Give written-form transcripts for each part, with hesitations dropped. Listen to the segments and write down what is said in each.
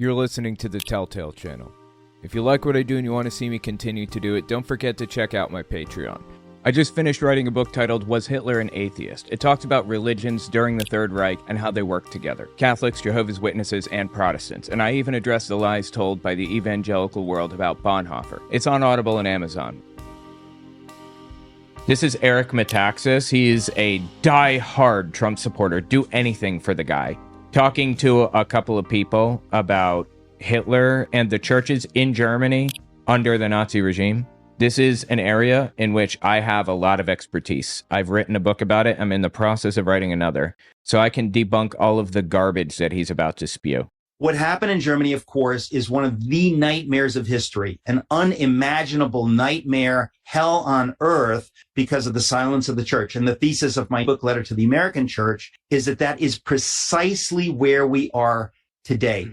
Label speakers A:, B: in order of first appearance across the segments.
A: You're listening to the Telltale Channel. If you like what I do and you want to see me continue to do it, don't forget to check out my Patreon. I just finished writing a book titled Was Hitler an Atheist? It talks about religions during the Third Reich and how they work together. Catholics, Jehovah's Witnesses, and Protestants. And I even address the lies told by the evangelical world about Bonhoeffer. It's on Audible and Amazon. This is Eric Metaxas. He is a die-hard Trump supporter. Do anything for the guy. Talking to a couple of people about Hitler and the churches in Germany under the Nazi regime. This is an area in which I have a lot of expertise. I've written a book about it. I'm in the process of writing another. So I can debunk all of the garbage that he's about to spew.
B: What happened in Germany, of course, is one of the nightmares of history, an unimaginable nightmare, hell on earth, because of the silence of the church. And the thesis of my book, Letter to the American Church, is that that is precisely where we are today.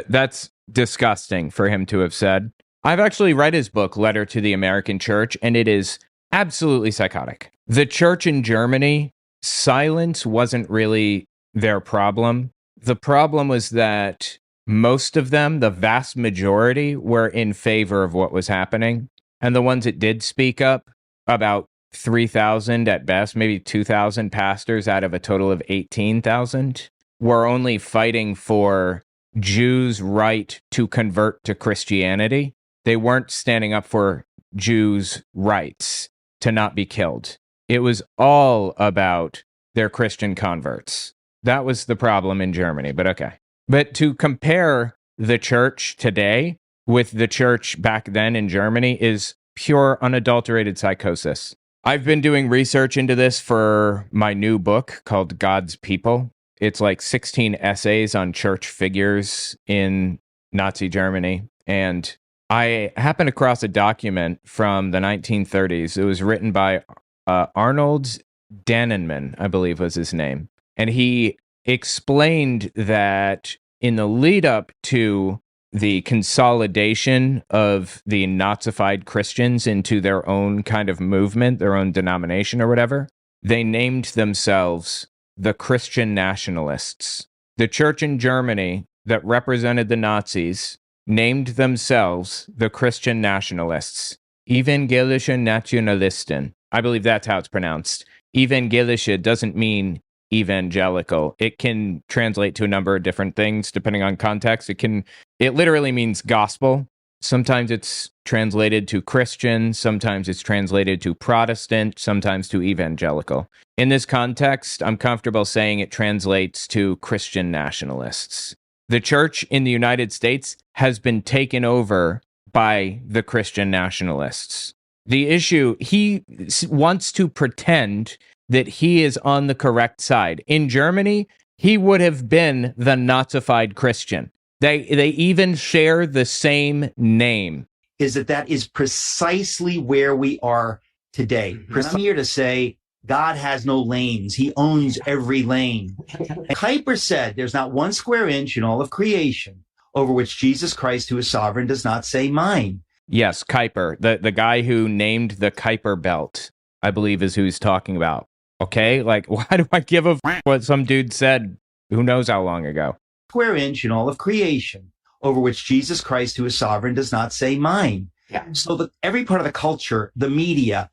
A: That's disgusting for him to have said. I've actually read his book, Letter to the American Church, and it is absolutely psychotic. The church in Germany, silence wasn't really their problem. The problem was that most of them, the vast majority, were in favor of what was happening. And the ones that did speak up, about 3,000 at best, maybe 2,000 pastors out of a total of 18,000, were only fighting for Jews' right to convert to Christianity. They weren't standing up for Jews' rights to not be killed. It was all about their Christian converts. That was the problem in Germany, but okay. But to compare the church today with the church back then in Germany is pure, unadulterated psychosis. I've been doing research into this for my new book called God's People. It's like 16 essays on church figures in Nazi Germany. And I happened across a document from the 1930s. It was written by Arnold Dannenmann, I believe was his name. And he explained that in the lead up to the consolidation of the Nazified Christians into their own kind of movement, their own denomination or whatever, they named themselves the Christian Nationalists. The church in Germany that represented the Nazis named themselves the Christian Nationalists. Evangelische Nationalisten. I believe that's how it's pronounced. Evangelische doesn't mean evangelical. It can translate to a number of different things depending on context. It literally means gospel. Sometimes it's translated to Christian, sometimes it's translated to Protestant, sometimes to evangelical. In this context, I'm comfortable saying it translates to Christian nationalists. The church in the United States has been taken over by the Christian nationalists. The issue, he wants to pretend that he is on the correct side. In Germany, he would have been the Nazified Christian. They even share the same name.
B: Is that is precisely where we are today. I'm here to say God has no lanes. He owns every lane. And Kuyper said there's not one square inch in all of creation over which Jesus Christ, who is sovereign, does not say mine.
A: Yes, Kuyper, the guy who named the Kuyper belt, I believe is who he's talking about. Okay, like, why do I give a f- what some dude said who knows how long ago?
B: Square inch in all of creation over which Jesus Christ, who is sovereign, does not say mine. Yeah. So every part of the culture, the media,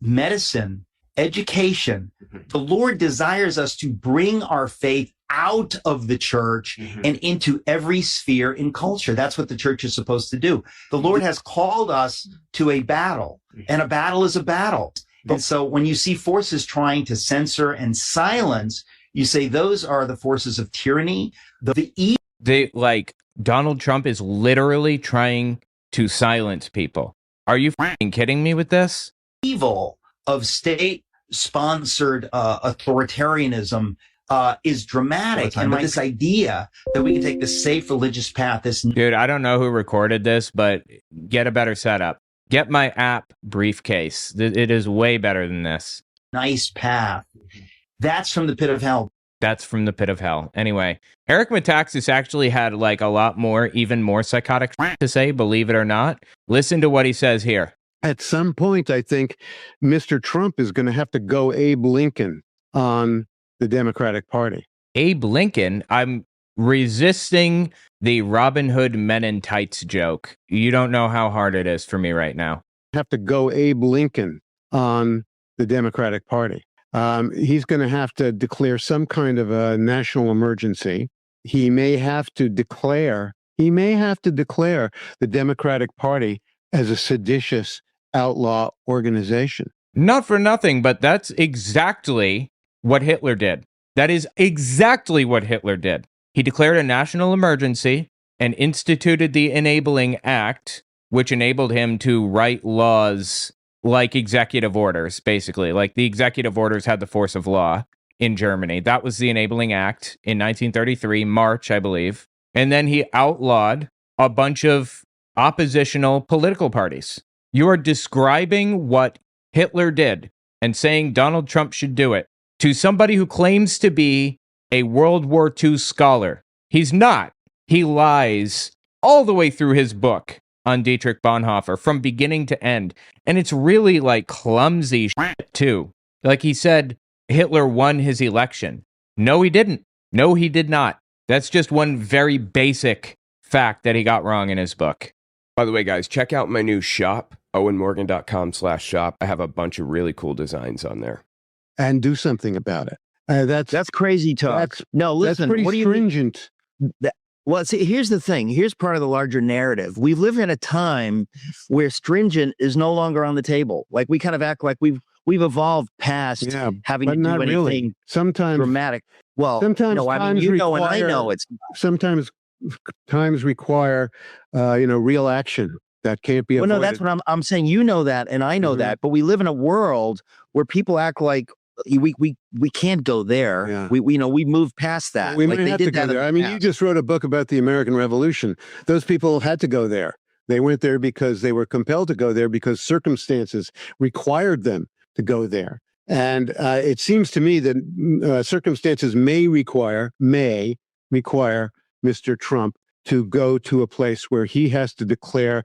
B: medicine, education, the Lord desires us to bring our faith out of the church and into every sphere in culture. That's what the church is supposed to do. The Lord has called us to a battle, and a battle is a battle. And so when you see forces trying to censor and silence, you say those are the forces of tyranny.
A: Donald Trump is literally trying to silence people. Are you f***ing kidding me with this?
B: Evil of state-sponsored authoritarianism is dramatic. And this idea that we can take the safe religious path.
A: Dude, I don't know who recorded this, but get a better setup. Get my app briefcase. It is way better than this.
B: Nice path. That's from the pit of hell.
A: That's from the pit of hell. Anyway, Eric Metaxas actually had like a lot more, even more psychotic to say, believe it or not. Listen to what he says here.
C: At some point, I think Mr. Trump is going to have to go Abe Lincoln on the Democratic Party.
A: Abe Lincoln? I'm resisting the Robin Hood Men in Tights joke. You don't know how hard it is for me right now.
C: Have to go Abe Lincoln on the Democratic Party. He's going to have to declare some kind of a national emergency. He may have to declare the Democratic Party as a seditious outlaw organization.
A: Not for nothing, but that's exactly what Hitler did. That is exactly what Hitler did. He declared a national emergency and instituted the Enabling Act, which enabled him to write laws like executive orders, basically. Like the executive orders had the force of law in Germany. That was the Enabling Act in 1933, March, I believe. And then he outlawed a bunch of oppositional political parties. You are describing what Hitler did and saying Donald Trump should do it to somebody who claims to be a World War II scholar. He's not. He lies all the way through his book on Dietrich Bonhoeffer from beginning to end. And it's really like clumsy shit too. Like he said, Hitler won his election. No, he didn't. No, he did not. That's just one very basic fact that he got wrong in his book.
D: By the way, guys, check out my new shop, owenmorgan.com/shop. I have a bunch of really cool designs on there.
C: And do something about it.
E: That's crazy talk. No, listen,
C: That's pretty
E: what do you
C: stringent.
E: Well, see, here's the thing. Here's part of the larger narrative. We live in a time where stringent is no longer on the table. Like we kind of act like we've evolved past having to do anything
C: really. Sometimes
E: dramatic. Well,
C: sometimes
E: no, I mean, you know, and I know it's
C: sometimes times require real action that can't be avoided.
E: Well, no, that's what I'm saying. You know that, and I know that, but we live in a world where people act like we can't go there.
C: Yeah.
E: We moved past that.
C: We
E: like
C: might have to go there. I mean, you just wrote a book about the American Revolution. Those people had to go there. They went there because they were compelled to go there because circumstances required them to go there. And it seems to me that circumstances may require Mr. Trump to go to a place where he has to declare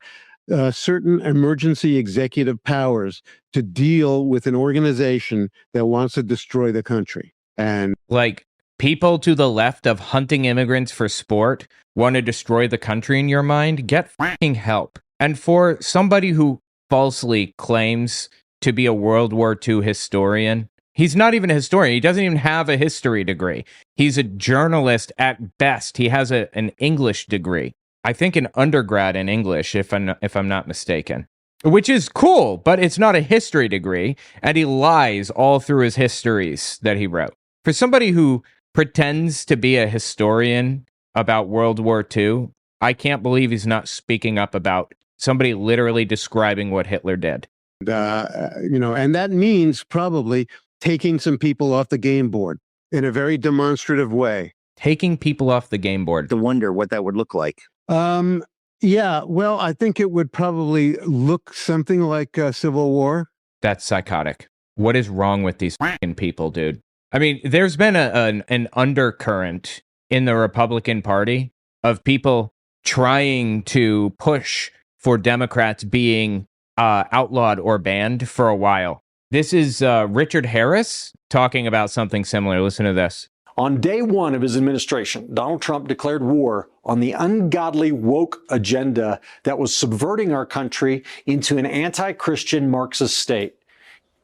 C: certain emergency executive powers to deal with an organization that wants to destroy the country. And
A: like people to the left of hunting immigrants for sport want to destroy the country in your mind, get fucking help. And for somebody who falsely claims to be a World War II historian, he's not even a historian. He doesn't even have a history degree. He's a journalist at best. He has an English degree. I think an undergrad in English, if I'm not mistaken, which is cool, but it's not a history degree, and he lies all through his histories that he wrote. For somebody who pretends to be a historian about World War II, I can't believe he's not speaking up about somebody literally describing what Hitler did.
C: And that means probably taking some people off the game board in a very demonstrative way.
A: Taking people off the game board.
E: to wonder what that would look like.
C: Yeah, well, I think it would probably look something like a civil war.
A: That's psychotic. What is wrong with these fucking people, dude? I mean, there's been an undercurrent in the Republican Party of people trying to push for Democrats being outlawed or banned for a while. This is Richard Harris talking about something similar. Listen to this.
F: On day one of his administration, Donald Trump declared war on the ungodly woke agenda that was subverting our country into an anti-Christian Marxist state.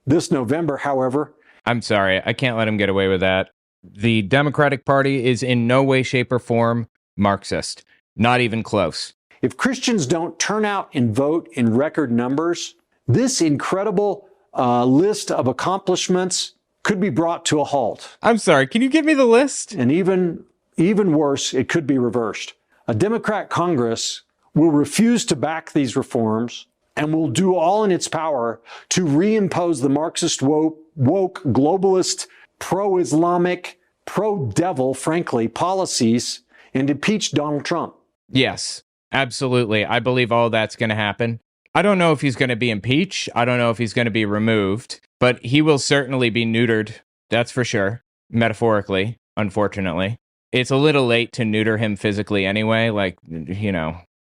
F: This November, however...
A: I'm sorry, I can't let him get away with that. The Democratic Party is in no way, shape, or form Marxist. Not even close.
F: If Christians don't turn out and vote in record numbers, this incredible list of accomplishments could be brought to a halt.
A: I'm sorry, can you give me the list?
F: And even worse, it could be reversed. A Democrat Congress will refuse to back these reforms and will do all in its power to reimpose the Marxist woke, globalist, pro-Islamic, pro-devil, frankly, policies and impeach Donald Trump.
A: Yes, absolutely. I believe all that's going to happen. I don't know if he's going to be impeached. I don't know if he's going to be removed, but he will certainly be neutered. That's for sure. Metaphorically, unfortunately. It's a little late to neuter him physically anyway. Like,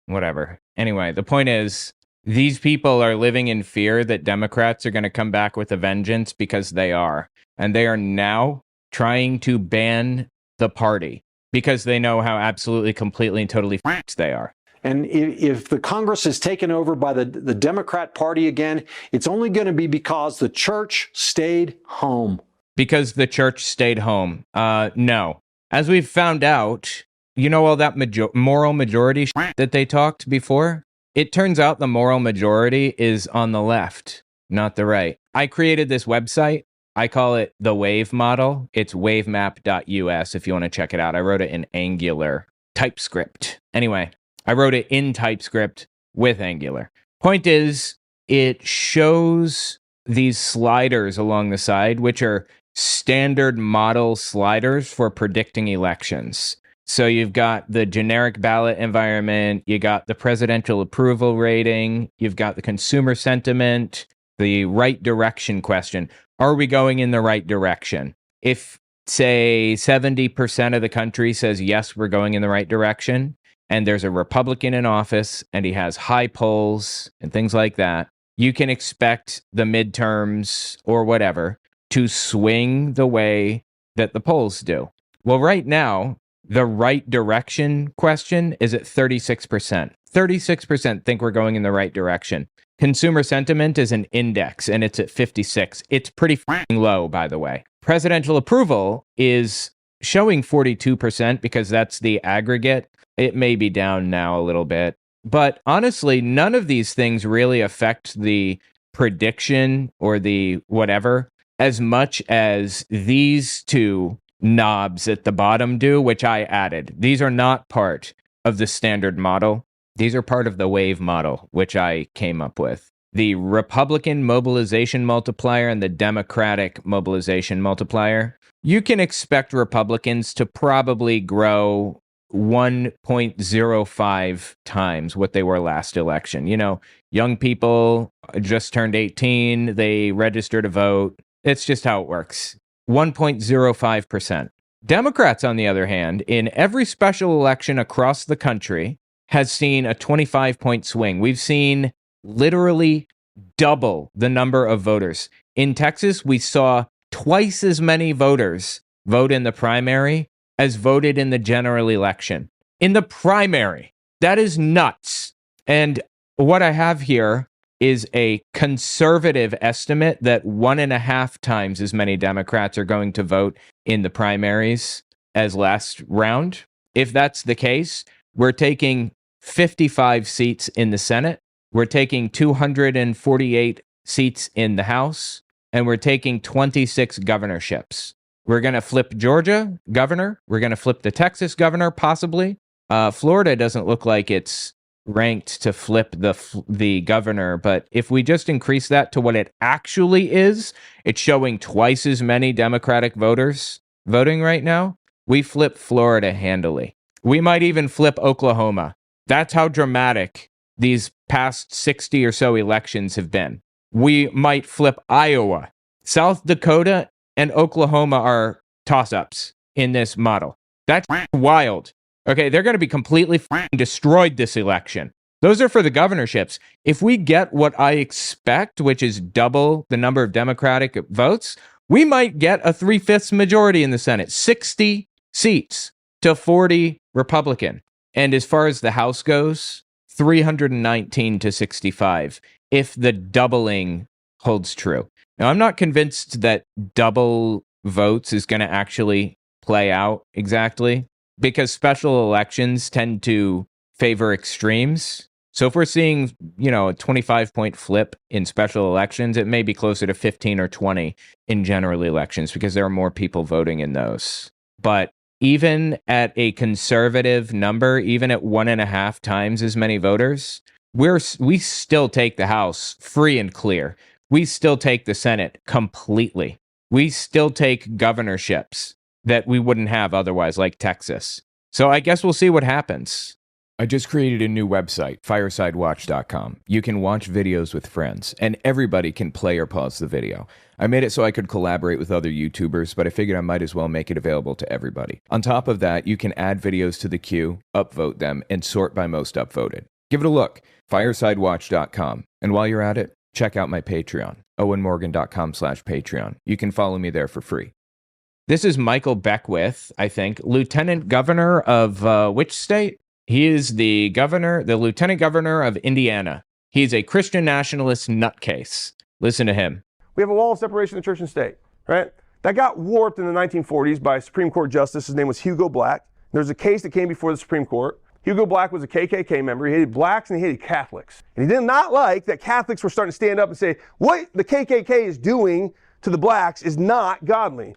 A: whatever. Anyway, the point is, these people are living in fear that Democrats are going to come back with a vengeance because they are. And they are now trying to ban the party. because they know how absolutely, completely, and totally f***ed they are.
F: And if the Congress is taken over by the Democrat Party again, it's only going to be because the church stayed home.
A: Because the church stayed home. No. As we've found out, you know all that moral majority shit that they talked before? It turns out the moral majority is on the left, not the right. I created this website. I call it the Wave Model. It's wavemap.us if you want to check it out. I wrote it in Angular TypeScript. Anyway, I wrote it in TypeScript with Angular. Point is, it shows these sliders along the side, which are standard model sliders for predicting elections. So you've got the generic ballot environment, you got the presidential approval rating, you've got the consumer sentiment, the right direction question. Are we going in the right direction? If, say, 70% of the country says, yes, we're going in the right direction, and there's a Republican in office, and he has high polls and things like that, you can expect the midterms or whatever to swing the way that the polls do. Well, right now, the right direction question is at 36%. 36% think we're going in the right direction. Consumer sentiment is an index, and it's at 56. It's pretty low, by the way. Presidential approval is showing 42% because that's the aggregate. It may be down now a little bit. But honestly, none of these things really affect the prediction or the whatever as much as these two knobs at the bottom do, which I added. These are not part of the standard model. These are part of the wave model, which I came up with. The Republican mobilization multiplier and the Democratic mobilization multiplier. You can expect Republicans to probably grow 1.05 times what they were last election. You know, young people just turned 18, they registered to vote. It's just how it works. 1.05%. Democrats, on the other hand, in every special election across the country, has seen a 25-point swing. We've seen literally double the number of voters. In Texas, we saw twice as many voters vote in the primary as voted in the general election. In the primary. That is nuts. And what I have here is a conservative estimate that 1.5 times as many Democrats are going to vote in the primaries as last round. If that's the case, we're taking 55 seats in the Senate, we're taking 248 seats in the House, and we're taking 26 governorships. We're going to flip Georgia governor. We're going to flip the Texas governor, possibly. Florida doesn't look like it's ranked to flip the governor, but if we just increase that to what it actually is, it's showing twice as many Democratic voters voting right now. We flip Florida handily. We might even flip Oklahoma. That's how dramatic these past 60 or so elections have been. We might flip Iowa. South Dakota and Oklahoma are toss-ups in this model. That's wild. Okay, they're going to be completely destroyed this election. Those are for the governorships. If we get what I expect, which is double the number of Democratic votes, we might get a 3/5 majority in the Senate, 60 seats to 40 Republican. And as far as the House goes, 319 to 65, if the doubling holds true. Now, I'm not convinced that double votes is going to actually play out exactly, because special elections tend to favor extremes. So if we're seeing, a 25-point flip in special elections, it may be closer to 15 or 20 in general elections because there are more people voting in those. But even at a conservative number, even at 1.5 times as many voters, we still take the House free and clear. We still take the Senate completely. We still take governorships that we wouldn't have otherwise, like Texas. So I guess we'll see what happens.
D: I just created a new website, firesidewatch.com. You can watch videos with friends, and everybody can play or pause the video. I made it so I could collaborate with other YouTubers, but I figured I might as well make it available to everybody. On top of that, you can add videos to the queue, upvote them, and sort by most upvoted. Give it a look, firesidewatch.com. And while you're at it, check out my Patreon, owenmorgan.com/Patreon. You can follow me there for free.
A: This is Michael Beckwith, I think, lieutenant governor of which state? He is the lieutenant governor of Indiana. He's a Christian nationalist nutcase. Listen to him.
G: We have a wall of separation of church and state, right? That got warped in the 1940s by a Supreme Court justice. His name was Hugo Black. There's a case that came before the Supreme Court. Hugo Black was a KKK member. He hated blacks and he hated Catholics. And he did not like that Catholics were starting to stand up and say, what the KKK is doing to the blacks is not godly.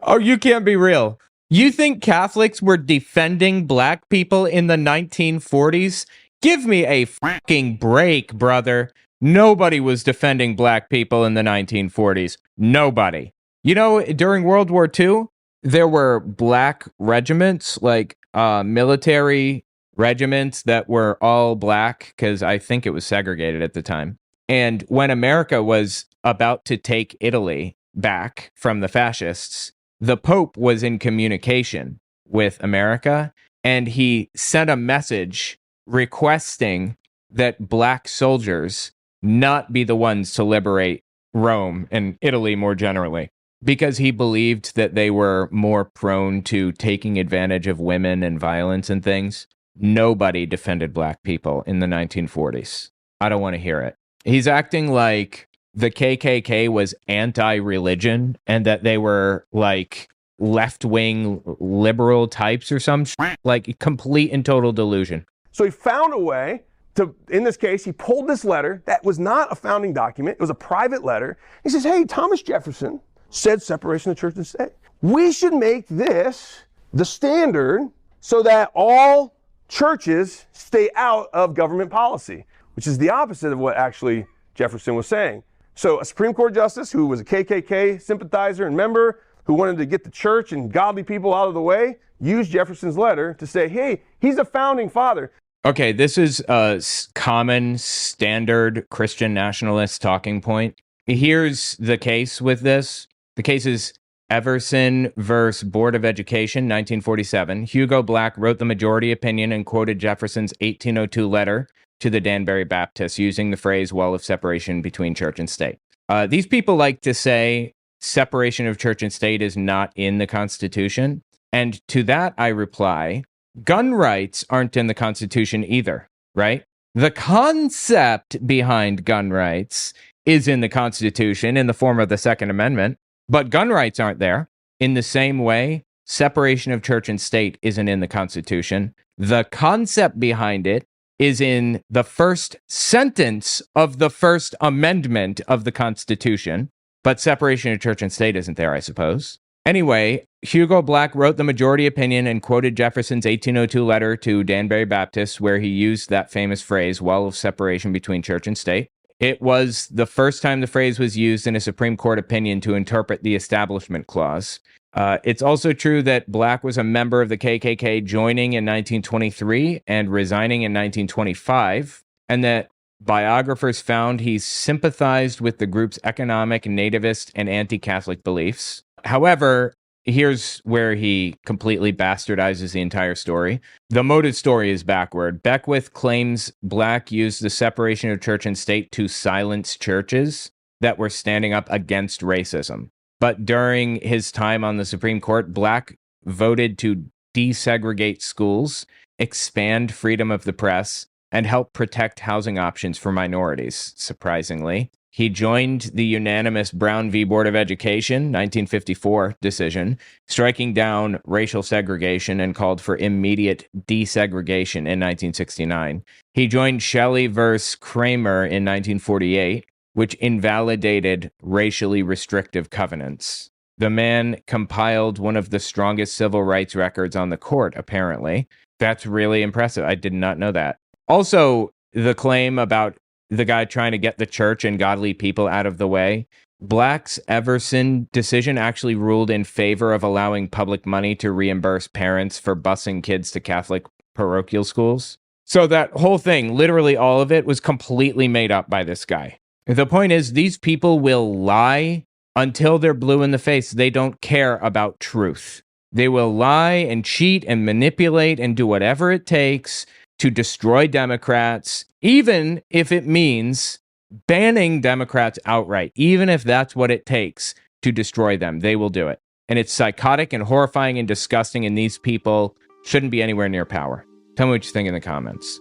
A: Oh, you can't be real. You think Catholics were defending black people in the 1940s? Give me a fucking break, brother. Nobody was defending black people in the 1940s. Nobody. You know, during World War II, there were black regiments, like military regiments that were all black, because I think it was segregated at the time. And when America was about to take Italy back from the fascists, the Pope was in communication with America, and he sent a message requesting that black soldiers not be the ones to liberate Rome and Italy more generally, because he believed that they were more prone to taking advantage of women and violence and things. Nobody defended black people in the 1940s. I don't want to hear it. He's acting like the KKK was anti-religion and that they were like left-wing liberal types or some like complete and total delusion.
G: So he found a way to, in this case, he pulled this letter that was not a founding document. It was a private letter. He says, hey, Thomas Jefferson said separation of church and state. We should make this the standard so that all churches stay out of government policy, which is the opposite of what actually Jefferson was saying. So a Supreme Court justice who was a KKK sympathizer and member who wanted to get the church and godly people out of the way used Jefferson's letter to say, hey, he's a founding father.
A: Okay, this is a common standard Christian nationalist talking point. Here's the case with this. The case is Everson versus Board of Education, 1947. Hugo Black wrote the majority opinion and quoted Jefferson's 1802 letter to the Danbury Baptists using the phrase wall of separation between church and state. These people like to say separation of church and state is not in the Constitution. And to that, I reply, gun rights aren't in the Constitution either, right? The concept behind gun rights is in the Constitution in the form of the Second Amendment, but gun rights aren't there. In the same way, separation of church and state isn't in the Constitution. The concept behind it is in the first sentence of the First Amendment of the Constitution, but separation of church and state isn't there, I suppose. Anyway, Hugo Black wrote the majority opinion and quoted Jefferson's 1802 letter to Danbury Baptists, where he used that famous phrase, wall of separation between church and state. It was the first time the phrase was used in a Supreme Court opinion to interpret the Establishment Clause. It's also true that Black was a member of the KKK, joining in 1923 and resigning in 1925, and that biographers found he sympathized with the group's economic, nativist, and anti-Catholic beliefs. However, here's where he completely bastardizes the entire story. The motive story is backward. Beckwith claims Black used the separation of church and state to silence churches that were standing up against racism. But during his time on the Supreme Court, Black voted to desegregate schools, expand freedom of the press, and help protect housing options for minorities, surprisingly. He joined the unanimous Brown v. Board of Education, 1954 decision, striking down racial segregation and called for immediate desegregation in 1969. He joined Shelley v. Kramer in 1948, which invalidated racially restrictive covenants. The man compiled one of the strongest civil rights records on the court, apparently. That's really impressive. I did not know that. Also, the claim about the guy trying to get the church and godly people out of the way. Black's Everson decision actually ruled in favor of allowing public money to reimburse parents for busing kids to Catholic parochial schools. So that whole thing, literally all of it, was completely made up by this guy. The point is, these people will lie until they're blue in the face. They don't care about truth. They will lie and cheat and manipulate and do whatever it takes to destroy Democrats, even if it means banning Democrats outright, even if that's what it takes to destroy them, they will do it. And it's psychotic and horrifying and disgusting, and these people shouldn't be anywhere near power. Tell me what you think in the comments.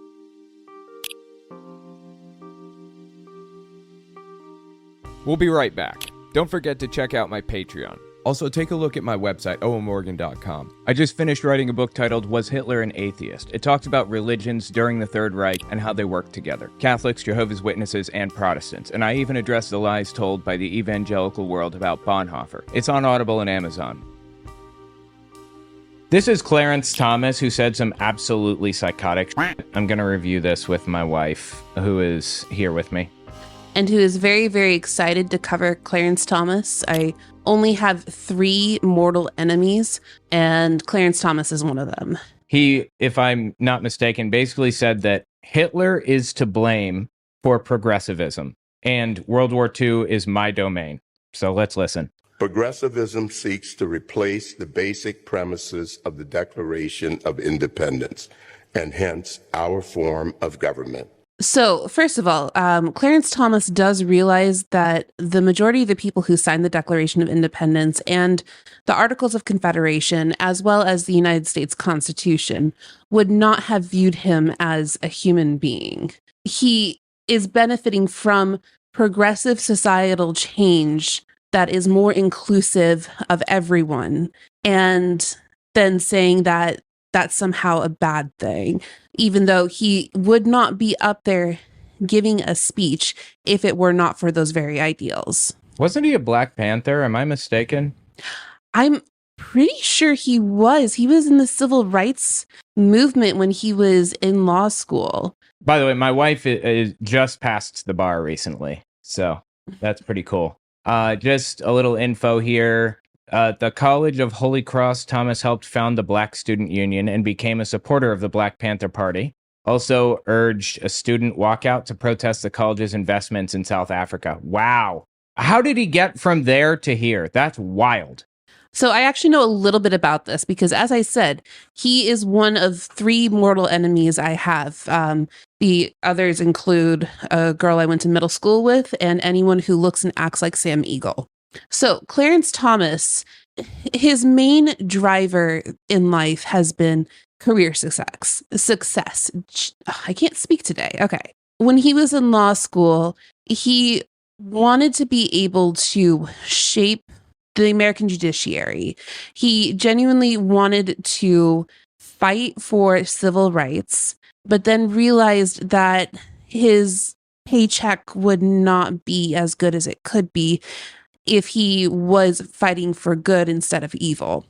D: We'll be right back. Don't forget to check out my Patreon. Also, take a look at my website, owenmorgan.com.
A: I just finished writing a book titled Was Hitler an Atheist? It talks about religions during the Third Reich and how they work together. Catholics, Jehovah's Witnesses, and Protestants. And I even address the lies told by the evangelical world about Bonhoeffer. It's on Audible and Amazon. This is Clarence Thomas, who said some absolutely psychotic shit. I'm going to review this with my wife, who is here with me.
H: And who is very, very excited to cover Clarence Thomas. I only have 3 mortal enemies, and Clarence Thomas is one of them.
A: He, if I'm not mistaken, basically said that Hitler is to blame for progressivism, and World War II is my domain. So let's listen.
I: Progressivism seeks to replace the basic premises of the Declaration of Independence, and hence our form of government.
H: So, first of all, Clarence Thomas does realize that the majority of the people who signed the Declaration of Independence and the Articles of Confederation, as well as the United States Constitution, would not have viewed him as a human being. He is benefiting from progressive societal change that is more inclusive of everyone, and then saying that that's somehow a bad thing, even though he would not be up there giving a speech if it were not for those very ideals.
A: Wasn't he a Black Panther? Am I mistaken?
H: I'm pretty sure he was. He was in the civil rights movement when he was in law school.
A: By the way, my wife is just passed the bar recently, so that's pretty cool. Just a little info here. The College of Holy Cross, Thomas helped found the Black Student Union and became a supporter of the Black Panther Party. Also urged a student walkout to protest the college's investments in South Africa. Wow. How did he get from there to here? That's wild.
H: So I actually know a little bit about this because, as I said, he is one of 3 mortal enemies I have. The others include a girl I went to middle school with and anyone who looks and acts like Sam Eagle. So Clarence Thomas, his main driver in life has been career success. I can't speak today. Okay. When he was in law school, he wanted to be able to shape the American judiciary. He genuinely wanted to fight for civil rights, but then realized that his paycheck would not be as good as it could be if he was fighting for good instead of evil.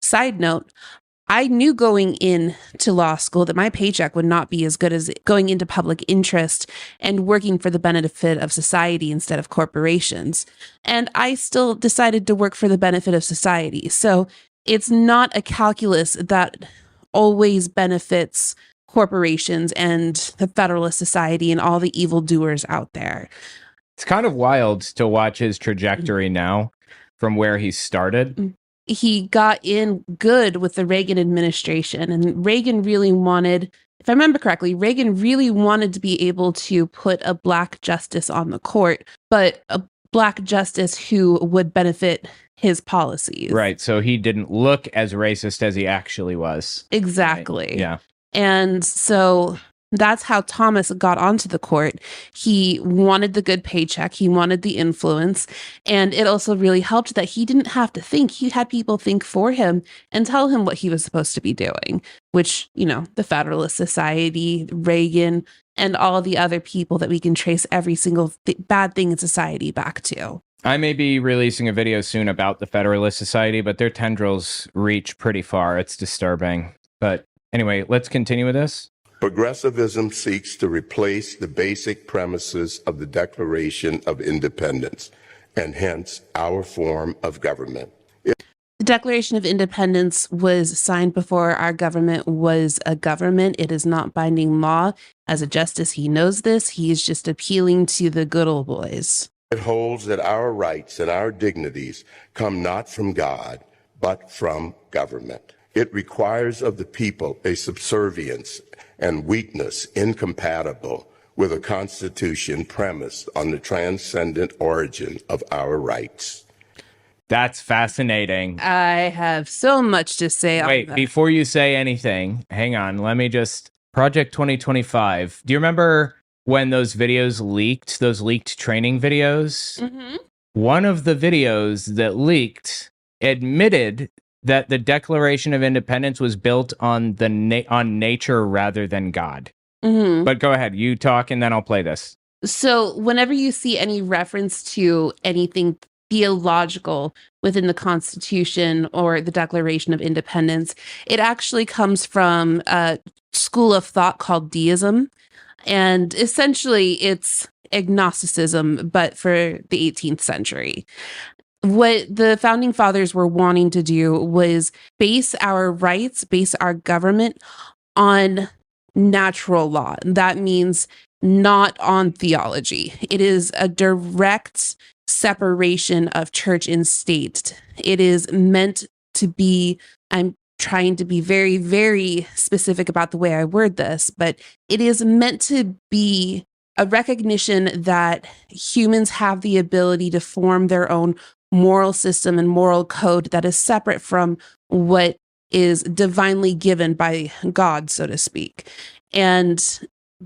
H: Side note, I knew going into law school that my paycheck would not be as good as going into public interest and working for the benefit of society instead of corporations. And I still decided to work for the benefit of society. So it's not a calculus that always benefits corporations and the Federalist Society and all the evildoers out there.
A: It's kind of wild to watch his trajectory now from where he started.
H: He got in good with the Reagan administration, and Reagan really wanted, if I remember correctly, Reagan really wanted to be able to put a Black justice on the court, but a Black justice who would benefit his policies.
A: Right. So he didn't look as racist as he actually was.
H: Exactly.
A: Right? Yeah.
H: And so that's how Thomas got onto the court. He wanted the good paycheck. He wanted the influence. And it also really helped that he didn't have to think. He had people think for him and tell him what he was supposed to be doing, which, you know, the Federalist Society, Reagan, and all the other people that we can trace every single bad thing in society back to.
A: I may be releasing a video soon about the Federalist Society, but their tendrils reach pretty far. It's disturbing. But anyway, let's continue with this.
I: Progressivism seeks to replace the basic premises of the Declaration of Independence, and hence our form of government.
H: The Declaration of Independence was signed before our government was a government. It is not binding law. As a justice, he knows this. He is just appealing to the good old boys.
I: It holds that our rights and our dignities come not from God, but from government. It requires of the people a subservience and weakness incompatible with a constitution premised on the transcendent origin of our rights.
A: That's fascinating.
H: I have so much to say on
A: Wait,
H: that.
A: before you say anything, hang on. Let me just... Project 2025. Do you remember when those videos leaked, those leaked training videos?
H: Mm-hmm.
A: One of the videos that leaked admitted that the Declaration of Independence was built on on nature rather than God.
H: Mm-hmm.
A: But go ahead, you talk, and then I'll play this.
H: So whenever you see any reference to anything theological within the Constitution or the Declaration of Independence, it actually comes from a school of thought called deism. And essentially it's agnosticism, but for the 18th century. What the founding fathers were wanting to do was base our rights, base our government on natural law. That means not on theology. It is a direct separation of church and state. It is meant to be, I'm trying to be very, very specific about the way I word this, but it is meant to be a recognition that humans have the ability to form their own moral system and moral code that is separate from what is divinely given by God, so to speak. And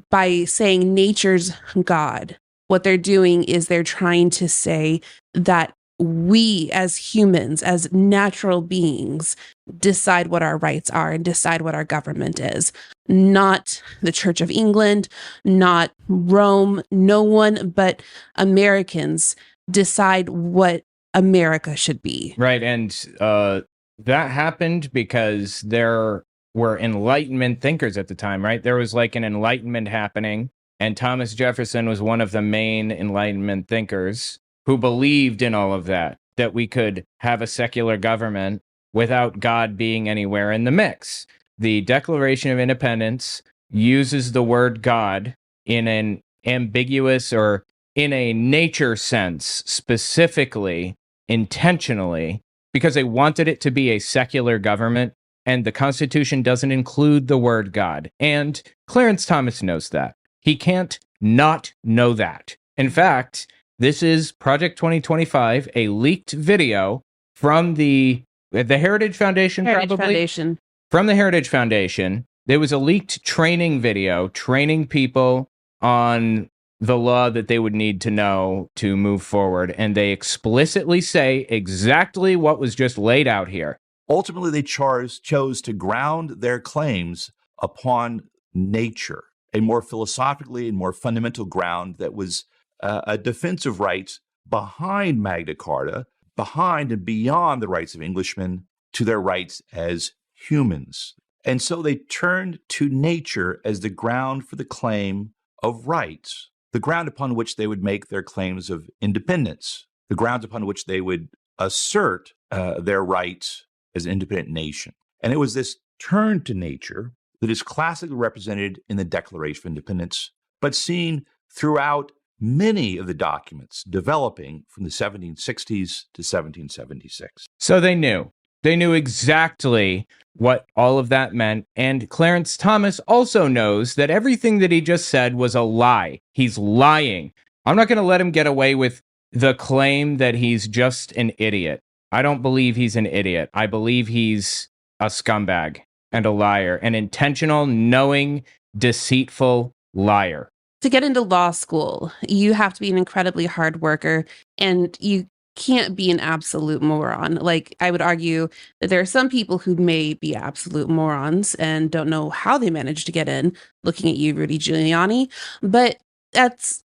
H: by saying nature's God, what they're doing is they're trying to say that we as humans, as natural beings, decide what our rights are and decide what our government is. Not the Church of England, not Rome, no one but Americans decide what America should be.
A: Right, and that happened because there were Enlightenment thinkers at the time, right? There was like an Enlightenment happening, and Thomas Jefferson was one of the main Enlightenment thinkers who believed in all of that, that we could have a secular government without God being anywhere in the mix. The Declaration of Independence uses the word God in an ambiguous or in a nature sense, specifically, intentionally, because they wanted it to be a secular government, and the Constitution doesn't include the word God. And Clarence Thomas knows that. He can't not know that. In fact, this is Project 2025, a leaked video from the Heritage Foundation,
H: Foundation.
A: From the Heritage Foundation. There was a leaked training video training people on the law that they would need to know to move forward. And they explicitly say exactly what was just laid out here.
J: Ultimately, they chose to ground their claims upon nature, a more philosophically and more fundamental ground that was a defense of rights behind Magna Carta, behind and beyond the rights of Englishmen to their rights as humans. And so they turned to nature as the ground for the claim of rights, the ground upon which they would make their claims of independence, the grounds upon which they would assert their rights as an independent nation. And it was this turn to nature that is classically represented in the Declaration of Independence, but seen throughout many of the documents developing from the 1760s to 1776.
A: So they knew. They knew exactly what all of that meant. And Clarence Thomas also knows that everything that he just said was a lie. He's lying. I'm not going to let him get away with the claim that he's just an idiot. I don't believe he's an idiot. I believe he's a scumbag and a liar, an intentional, knowing, deceitful liar.
H: To get into law school, you have to be an incredibly hard worker, and you can't be an absolute moron. Like, I would argue that there are some people who may be absolute morons and don't know how they managed to get in, looking at you, Rudy Giuliani, but that's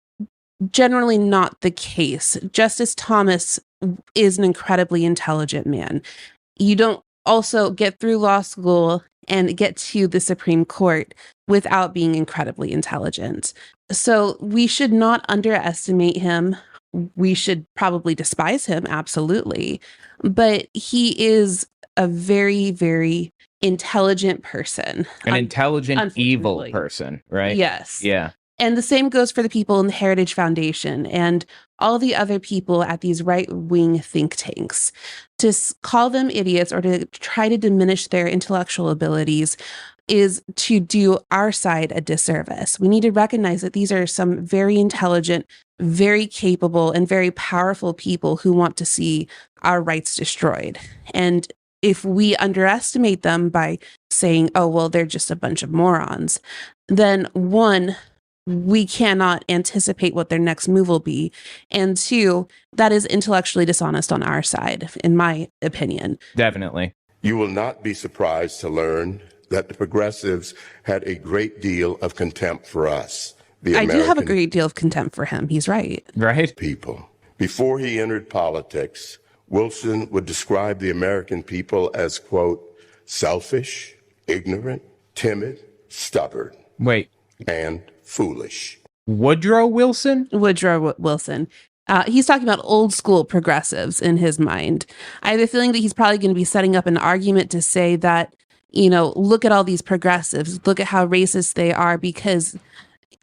H: generally not the case. Justice Thomas is an incredibly intelligent man. You don't also get through law school and get to the Supreme Court without being incredibly intelligent. So we should not underestimate him. We should probably despise him, absolutely. But he is a very, very intelligent person.
A: An intelligent, evil person, right?
H: Yes.
A: Yeah.
H: And the same goes for the people in the Heritage Foundation and all the other people at these right-wing think tanks. To call them idiots or to try to diminish their intellectual abilities is to do our side a disservice. We need to recognize that these are some very intelligent, very capable, and very powerful people who want to see our rights destroyed. And if we underestimate them by saying, oh, well, they're just a bunch of morons, then one, we cannot anticipate what their next move will be. And two, that is intellectually dishonest on our side, in my opinion.
A: Definitely.
I: You will not be surprised to learn that the progressives had a great deal of contempt for us, the
H: I
I: American
H: do have a great deal of contempt for him. He's right.
A: Right?
I: people. Before he entered politics, Wilson would describe the American people as, quote, selfish, ignorant, timid, stubborn,
A: Wait,
I: and foolish.
A: Woodrow Wilson?
H: Woodrow Wilson. He's talking about old school progressives in his mind. I have a feeling that he's probably going to be setting up an argument to say that, you know, look at all these progressives, look at how racist they are, because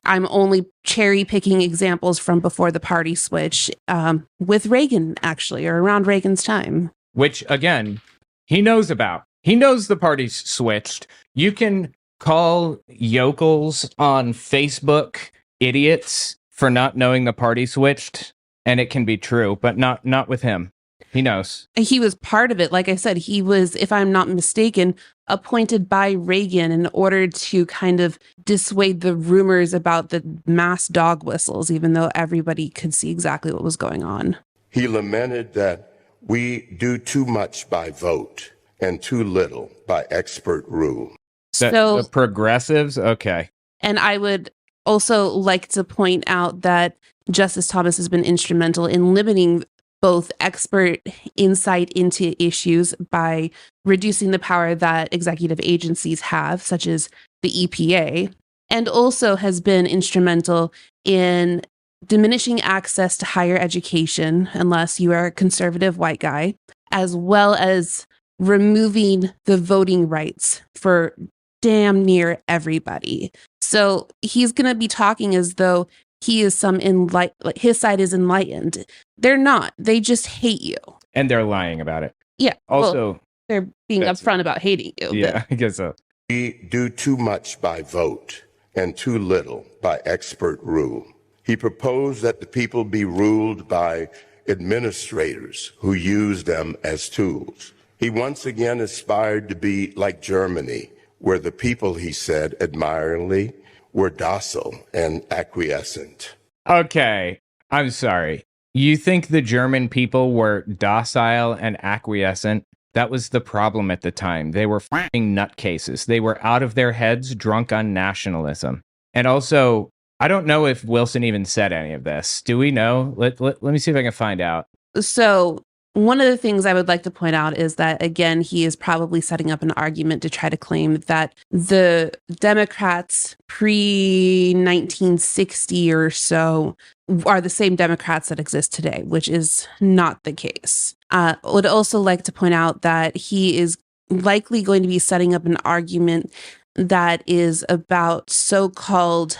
H: I'm only cherry picking examples from before the party switch, with Reagan, actually, or around Reagan's time.
A: Which, again, he knows about. He knows the party's switched. You can call yokels on Facebook idiots for not knowing the party switched, and it can be true, but not with him. He knows.
H: He was part of it. Like I said, he was, if I'm not mistaken, appointed by Reagan in order to kind of dissuade the rumors about the mass dog whistles, even though everybody could see exactly what was going on.
I: He lamented that we do too much by vote and too little by expert rule.
A: The progressives? Okay.
H: And I would also like to point out that Justice Thomas has been instrumental in limiting both expert insight into issues by reducing the power that executive agencies have, such as the EPA, and also has been instrumental in diminishing access to higher education, unless you are a conservative white guy, as well as removing the voting rights for damn near everybody. So he's going to be talking as though he is like his side is enlightened. They're not. They just hate you.
A: And they're lying about it.
H: Yeah.
A: Also,
H: well, they're being upfront about hating you.
A: Yeah, I guess so.
I: We do too much by vote and too little by expert rule. He proposed that the people be ruled by administrators who use them as tools. He once again aspired to be like Germany, where the people, he said admiringly, were docile and acquiescent.
A: Okay, I'm sorry. You think the German people were docile and acquiescent? That was the problem at the time. They were f***ing nutcases. They were out of their heads, drunk on nationalism. And also, I don't know if Wilson even said any of this. Do we know? Let me see if I can find out.
H: So one of the things I would like to point out is that, again, he is probably setting up an argument to try to claim that the Democrats pre-1960 or so are the same Democrats that exist today, which is not the case. Would also like to point out that he is likely going to be setting up an argument that is about so-called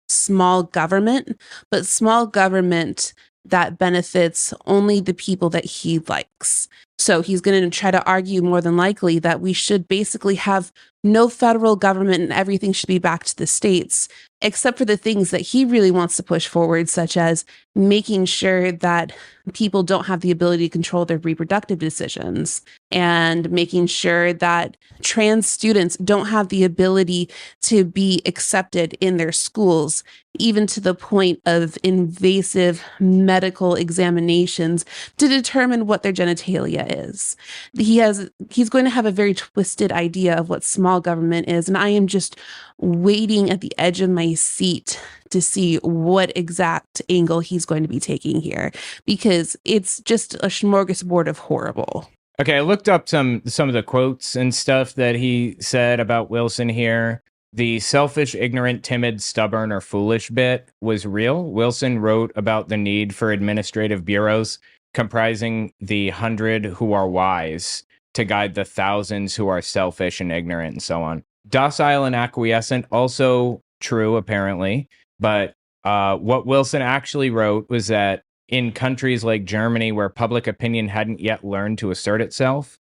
H: small government, but small government that benefits only the people that he likes. So he's going to try to argue more than likely that we should basically have no federal government and everything should be back to the states, except for the things that he really wants to push forward, such as making sure that people don't have the ability to control their reproductive decisions and making sure that trans students don't have the ability to be accepted in their schools, even to the point of invasive medical examinations to determine what their genitalia is. He's going to have a very twisted idea of what small government is, and I am just waiting at the edge of my seat to see what exact angle he's going to be taking here, because it's just a smorgasbord of horrible.
A: Okay, I looked up some of the quotes and stuff that he said about Wilson here. The selfish, ignorant, timid, stubborn, or foolish bit was real. Wilson wrote about the need for administrative bureaus comprising the 100 who are wise to guide the thousands who are selfish and ignorant and so on. Docile and acquiescent, also true, apparently. But what Wilson actually wrote was that in countries like Germany, where public opinion hadn't yet learned to assert itself,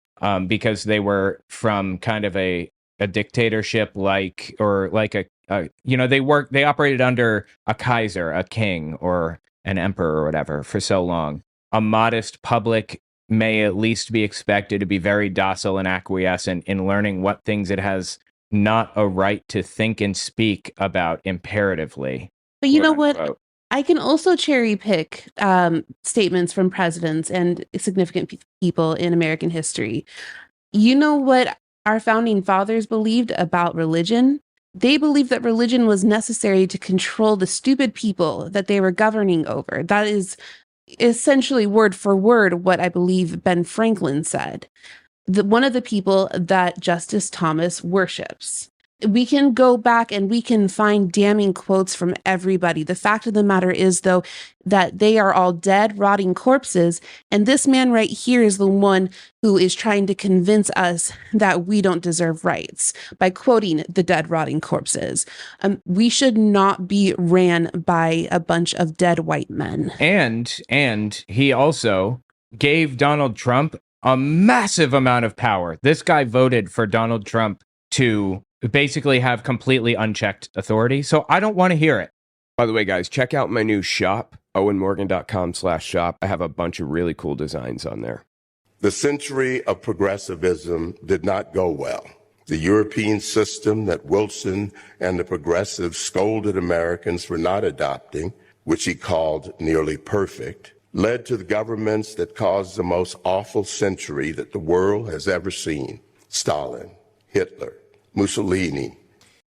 A: because they were from kind of a a dictatorship or like they operated under a Kaiser, a king, or an emperor or whatever for so long. A modest public may at least be expected to be very docile and acquiescent in learning what things it has not a right to think and speak about imperatively.
H: But you know what? I can also cherry pick statements from presidents and significant people in American history. You know what our founding fathers believed about religion? They believed that religion was necessary to control the stupid people that they were governing over. That is essentially word for word what I believe Ben Franklin said. One of the people that Justice Thomas worships. We can go back and we can find damning quotes from everybody. The fact of the matter is, though, that they are all dead, rotting corpses. And this man right here is the one who is trying to convince us that we don't deserve rights by quoting the dead, rotting corpses. We should not be ran by a bunch of dead white men.
A: And he also gave Donald Trump a massive amount of power. This guy voted for Donald Trump to basically have completely unchecked authority. So I don't want to hear it.
D: By the way, guys, check out my new shop, owenmorgan.com/shop. I have a bunch of really cool designs on there.
I: The century of progressivism did not go well. The European system that Wilson and the progressives scolded Americans for not adopting, which he called nearly perfect, led to the governments that caused the most awful century that the world has ever seen. Stalin, Hitler, Mussolini.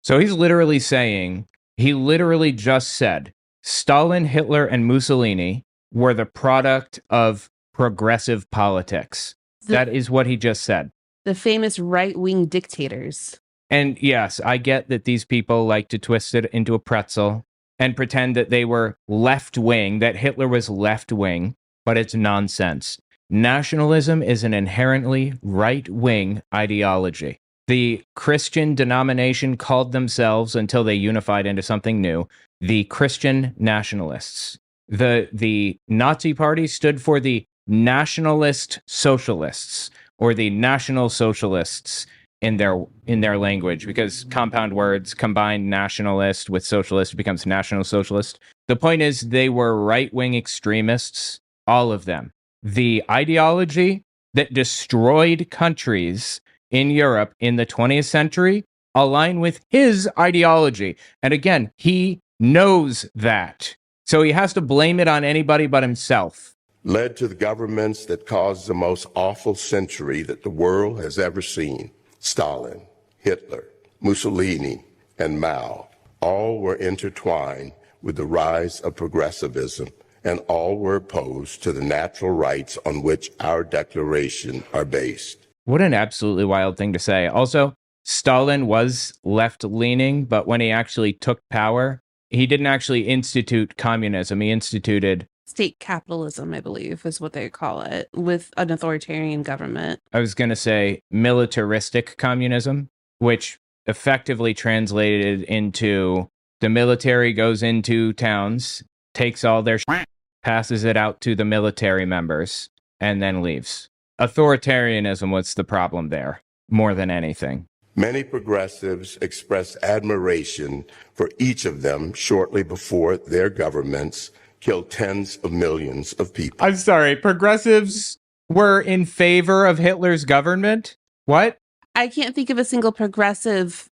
A: So he's literally saying, he literally just said, Stalin, Hitler, and Mussolini were the product of progressive politics. That is what he just said.
H: The famous right-wing dictators.
A: And yes, I get that these people like to twist it into a pretzel and pretend that they were left-wing, that Hitler was left-wing, but it's nonsense. Nationalism is an inherently right-wing ideology. The Christian denomination called themselves, until they unified into something new, the Christian nationalists. The Nazi Party stood for the Nationalist Socialists, or the National Socialists in their language, because compound words combine nationalist with socialist becomes National Socialist. The point is, they were right-wing extremists, all of them. The ideology that destroyed countries in Europe in the 20th century align with his ideology. And again, he knows that. So he has to blame it on anybody but himself.
I: Led to the governments that caused the most awful century that the world has ever seen. Stalin, Hitler, Mussolini, and Mao. All were intertwined with the rise of progressivism, and all were opposed to the natural rights on which our declaration are based.
A: What an absolutely wild thing to say. Also, Stalin was left-leaning, but when he actually took power, he didn't actually institute communism. He instituted
H: state capitalism, I believe, is what they call it, with an authoritarian government.
A: I was going to say militaristic communism, which effectively translated into the military goes into towns, takes all their shit, passes it out to the military members, and then leaves. Authoritarianism was the problem there, more than anything.
I: Many progressives expressed admiration for each of them shortly before their governments killed tens of millions of people.
A: I'm sorry, progressives were in favor of Hitler's government? What?
H: I can't think of a single progressive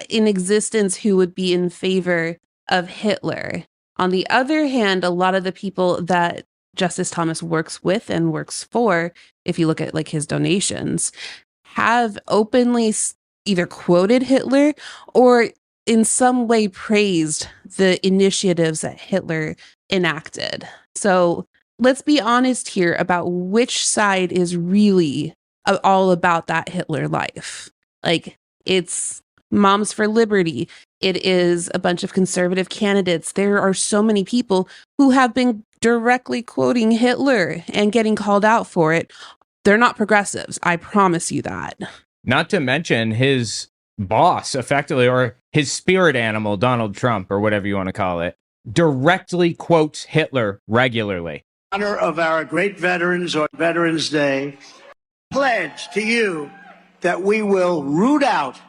H: in existence who would be in favor of Hitler. On the other hand, a lot of the people that Justice Thomas works with and works for, if you look at like his donations, have openly either quoted Hitler or in some way praised the initiatives that Hitler enacted. So let's be honest here about which side is really all about that Hitler life. Like, it's Moms for Liberty. It is a bunch of conservative candidates. There are so many people who have been directly quoting Hitler and getting called out for it. They're not progressives. I promise you that.
A: Not to mention his boss, effectively, or his spirit animal, Donald Trump, or whatever you want to call it, directly quotes Hitler regularly.
K: In honor of our great veterans on Veterans Day, pledge to you that we will root out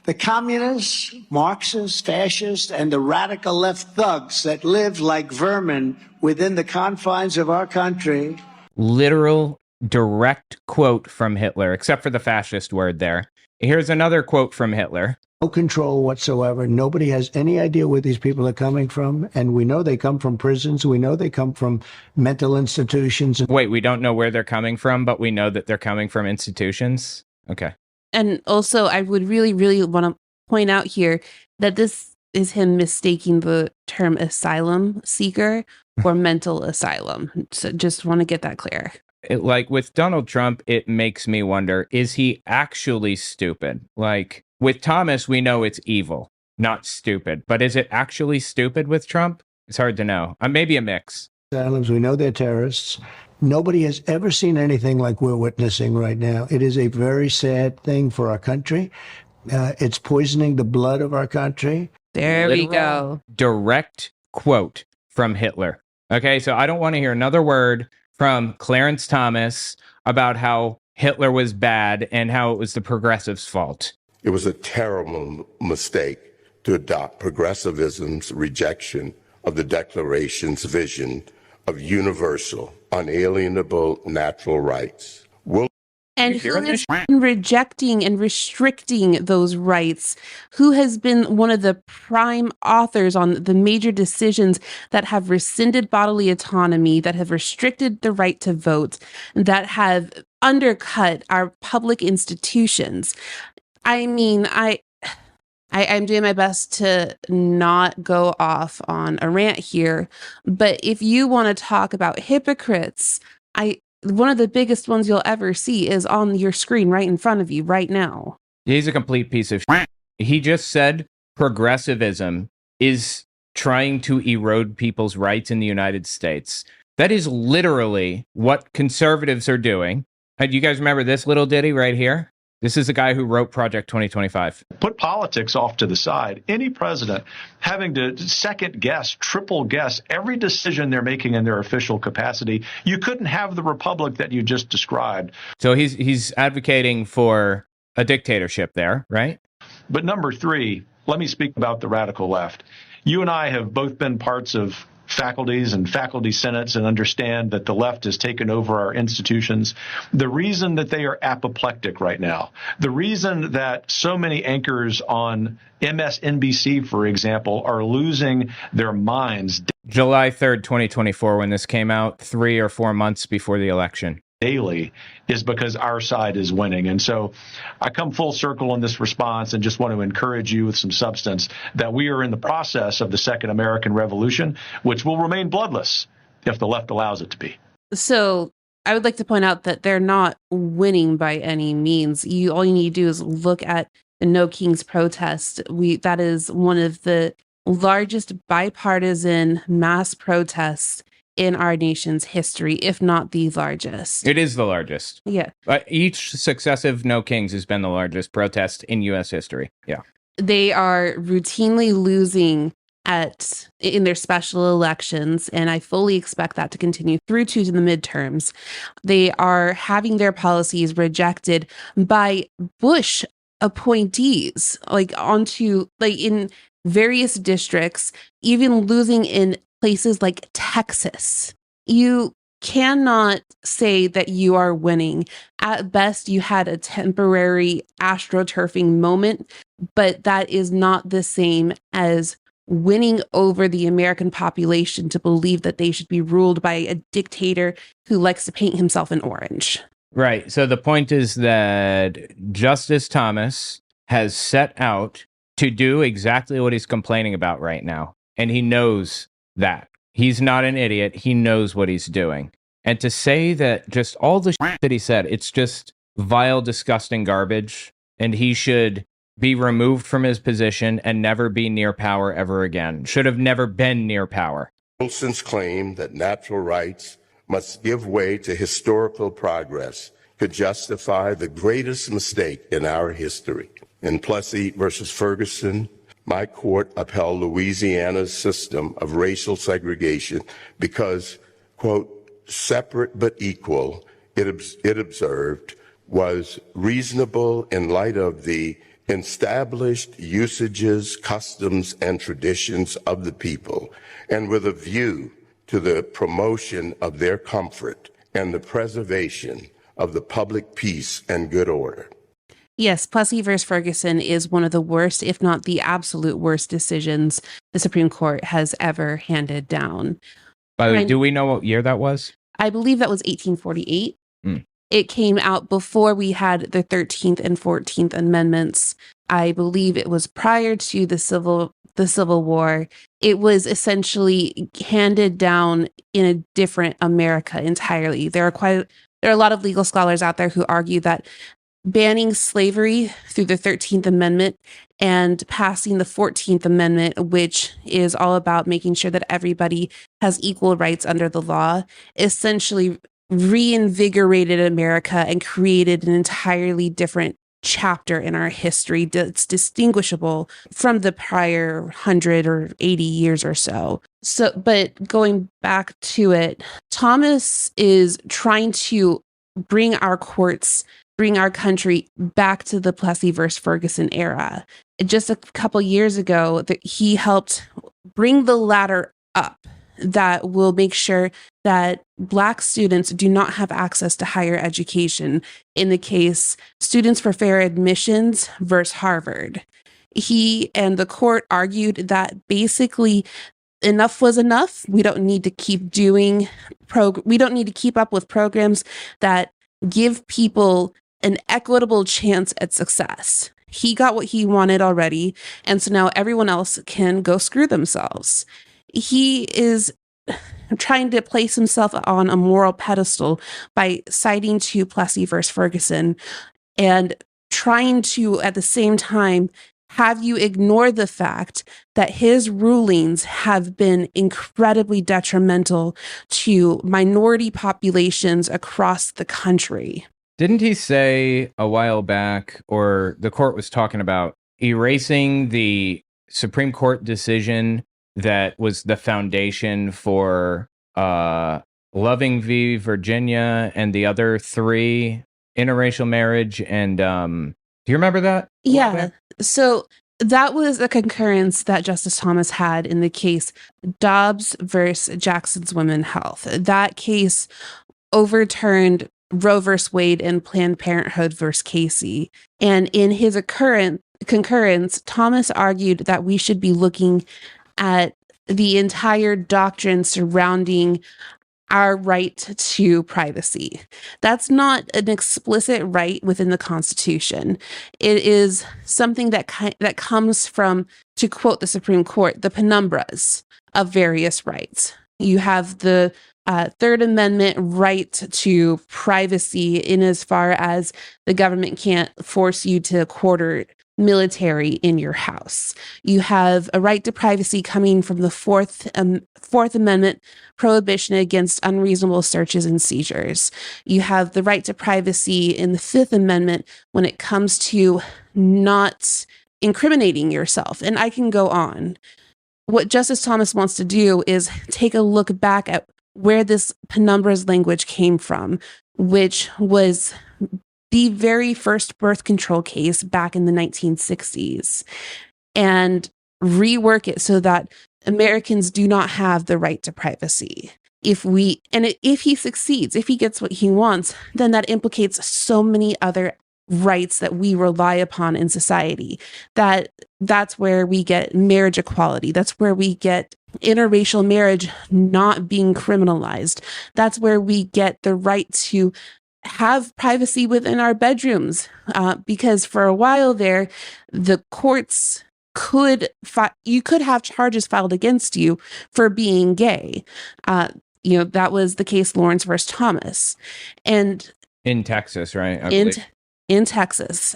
K: The communists, Marxists, fascists, and the radical left thugs that live like vermin within the confines of our country.
A: Literal direct quote from Hitler, except for the fascist word there. Here's another quote from Hitler.
K: No control whatsoever. Nobody has any idea where these people are coming from. And we know they come from prisons. We know they come from mental institutions.
A: Wait, we don't know where they're coming from, but we know that they're coming from institutions? Okay.
H: And also, I would really, really want to point out here that this is him mistaking the term asylum seeker for mental asylum. So just want to get that clear.
A: Like with Donald Trump, it makes me wonder, is he actually stupid? Like with Thomas, we know it's evil, not stupid. But is it actually stupid with Trump? It's hard to know. Maybe a mix.
K: Asylums, we know they're terrorists. Nobody has ever seen anything like we're witnessing right now. It is a very sad thing for our country. It's poisoning the blood of our country.
H: There we go.
A: Direct quote from Hitler. Okay, so I don't want to hear another word from Clarence Thomas about how Hitler was bad and how it was the progressives' fault.
I: It was a terrible mistake to adopt progressivism's rejection of the Declaration's vision of universal, unalienable natural rights.
H: And who has been rejecting and restricting those rights? Who has been one of the prime authors on the major decisions that have rescinded bodily autonomy, that have restricted the right to vote, that have undercut our public institutions? I mean, I'm doing my best to not go off on a rant here, but if you want to talk about hypocrites, one of the biggest ones you'll ever see is on your screen right in front of you right now.
A: He's a complete piece of shit. He just said progressivism is trying to erode people's rights in the United States. That is literally what conservatives are doing. Do you guys remember this little ditty right here? This is the guy who wrote Project 2025.
L: Put politics off to the side. Any president having to second guess, triple guess every decision they're making in their official capacity, you couldn't have the republic that you just described.
A: So he's advocating for a dictatorship there, right?
L: But number three, let me speak about the radical left. You and I have both been parts of faculties and faculty senates and understand that the left has taken over our institutions. The reason that they are apoplectic right now, the reason that so many anchors on MSNBC, for example, are losing their minds.
A: July 3rd, 2024, when this came out, 3 or 4 months before the election.
L: Daily is because our side is winning. And so I come full circle in this response and just want to encourage you with some substance that we are in the process of the Second American Revolution, which will remain bloodless if the left allows it to be.
H: So I would like to point out that they're not winning by any means. All you need to do is look at the No Kings protest. That is one of the largest bipartisan mass protests in our nation's history, if not the largest.
A: It is the largest.
H: Yeah.
A: Each successive No Kings has been the largest protest in U.S. history. Yeah.
H: They are routinely losing in their special elections, and I fully expect that to continue through to the midterms. They are having their policies rejected by Bush appointees, in various districts, even losing in places like Texas. You cannot say that you are winning. At best, you had a temporary astroturfing moment, but that is not the same as winning over the American population to believe that they should be ruled by a dictator who likes to paint himself in orange.
A: Right. So the point is that Justice Thomas has set out to do exactly what he's complaining about right now. And he knows that. He's not an idiot. He knows what he's doing. And to say that just all the shit that he said, it's just vile, disgusting garbage, and he should be removed from his position and never be near power ever again. Should have never been near power.
I: Wilson's claim that natural rights must give way to historical progress could justify the greatest mistake in our history. In Plessy versus Ferguson, my court upheld Louisiana's system of racial segregation because, quote, separate but equal, it observed, was reasonable in light of the established usages, customs, and traditions of the people, and with a view to the promotion of their comfort and the preservation of the public peace and good order.
H: Yes, Plessy versus Ferguson is one of the worst, if not the absolute worst decisions the Supreme Court has ever handed down.
A: By the way, do we know what year that was?
H: I believe that was 1848. It came out before we had the 13th and 14th Amendments. I believe it was prior to the Civil War. It was essentially handed down in a different America entirely. There are a lot of legal scholars out there who argue that banning slavery through the 13th Amendment and passing the 14th Amendment, which is all about making sure that everybody has equal rights under the law, essentially reinvigorated America and created an entirely different chapter in our history that's distinguishable from the prior 100 or 80 years or so. But going back to it, Thomas is trying to bring our country back to the Plessy versus Ferguson era. Just a couple years ago, he helped bring the ladder up that will make sure that Black students do not have access to higher education. In the case, Students for Fair Admissions versus Harvard. He and the court argued that basically enough was enough. We don't need to keep up with programs that give people an equitable chance at success. He got what he wanted already, and so now everyone else can go screw themselves. He is trying to place himself on a moral pedestal by citing to Plessy versus Ferguson and trying to, at the same time, have you ignore the fact that his rulings have been incredibly detrimental to minority populations across the country.
A: Didn't he say a while back, or the court was talking about erasing the Supreme Court decision that was the foundation for Loving v. Virginia and the other three, interracial marriage, and do you remember that?
H: Yeah. So that was a concurrence that Justice Thomas had in the case Dobbs versus Jackson's Women's Health. That case overturned Roe versus Wade and Planned Parenthood versus Casey. And in his concurrence, Thomas argued that we should be looking at the entire doctrine surrounding our right to privacy. That's not an explicit right within the Constitution. It is something that comes from, to quote the Supreme Court, the penumbras of various rights. You have the Third Amendment right to privacy in as far as the government can't force you to quarter military in your house. You have a right to privacy coming from the Fourth Amendment prohibition against unreasonable searches and seizures. You have the right to privacy in the Fifth Amendment when it comes to not incriminating yourself. And I can go on. What Justice Thomas wants to do is take a look back at where this penumbras language came from, which was the very first birth control case back in the 1960s, and rework it so that Americans do not have the right to privacy. If he succeeds, if he gets what he wants, then that implicates so many other rights that we rely upon in society. That's where we get marriage equality. That's where we get interracial marriage not being criminalized. That's where we get the right to have privacy within our bedrooms, because for a while there, the courts you could have charges filed against you for being gay. That was the case Lawrence versus Thomas, and
A: in Texas, right?
H: In Texas,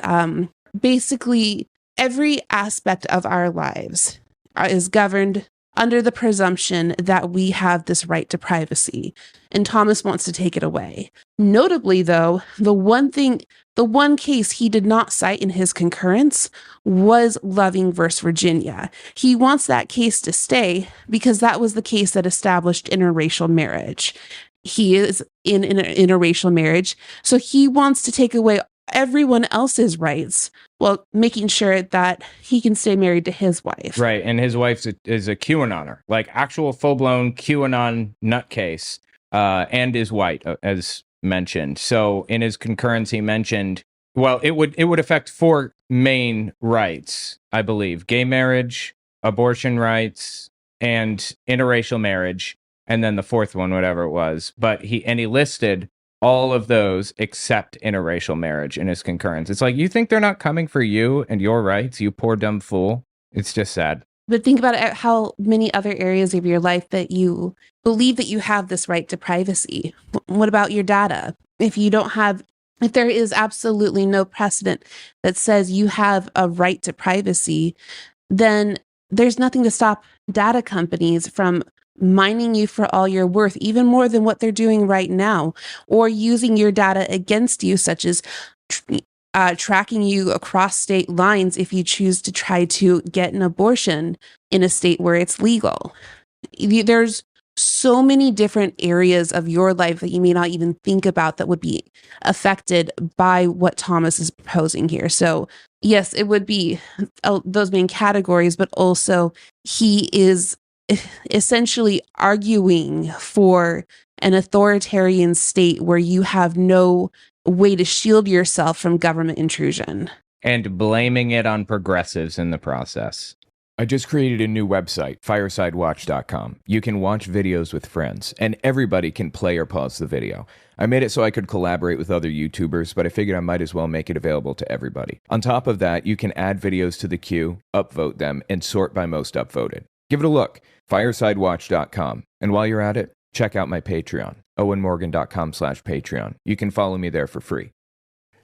H: basically every aspect of our lives is governed under the presumption that we have this right to privacy, and Thomas wants to take it away. Notably, though, the one case he did not cite in his concurrence was Loving versus Virginia. He wants that case to stay because that was the case that established interracial marriage. He is in an interracial marriage, so he wants to take away everyone else's rights well, making sure that he can stay married to his wife.
A: Right. And his wife is a QAnoner, like actual full-blown QAnon nutcase, and is white, as mentioned. So in his concurrence, he mentioned, well, it would affect 4 main rights, I believe: gay marriage, abortion rights, and interracial marriage. And then the 4th one, whatever it was. But he listed all of those except interracial marriage in his concurrence. It's like, you think they're not coming for you and your rights, you poor dumb fool? It's just sad.
H: But think about it, how many other areas of your life that you believe that you have this right to privacy. What about your data? If there is absolutely no precedent that says you have a right to privacy, then there's nothing to stop data companies from mining you for all you're worth, even more than what they're doing right now, or using your data against you, such as tracking you across state lines if you choose to try to get an abortion in a state where it's legal. There's so many different areas of your life that you may not even think about that would be affected by what Thomas is proposing here. So yes, it would be those main categories, but also he is essentially arguing for an authoritarian state where you have no way to shield yourself from government intrusion.
A: And blaming it on progressives in the process.
D: I just created a new website, firesidewatch.com. You can watch videos with friends, and everybody can play or pause the video. I made it so I could collaborate with other YouTubers, but I figured I might as well make it available to everybody. On top of that, you can add videos to the queue, upvote them, and sort by most upvoted. Give it a look, firesidewatch.com. And while you're at it, check out my Patreon, owenmorgan.com/Patreon. You can follow me there for free.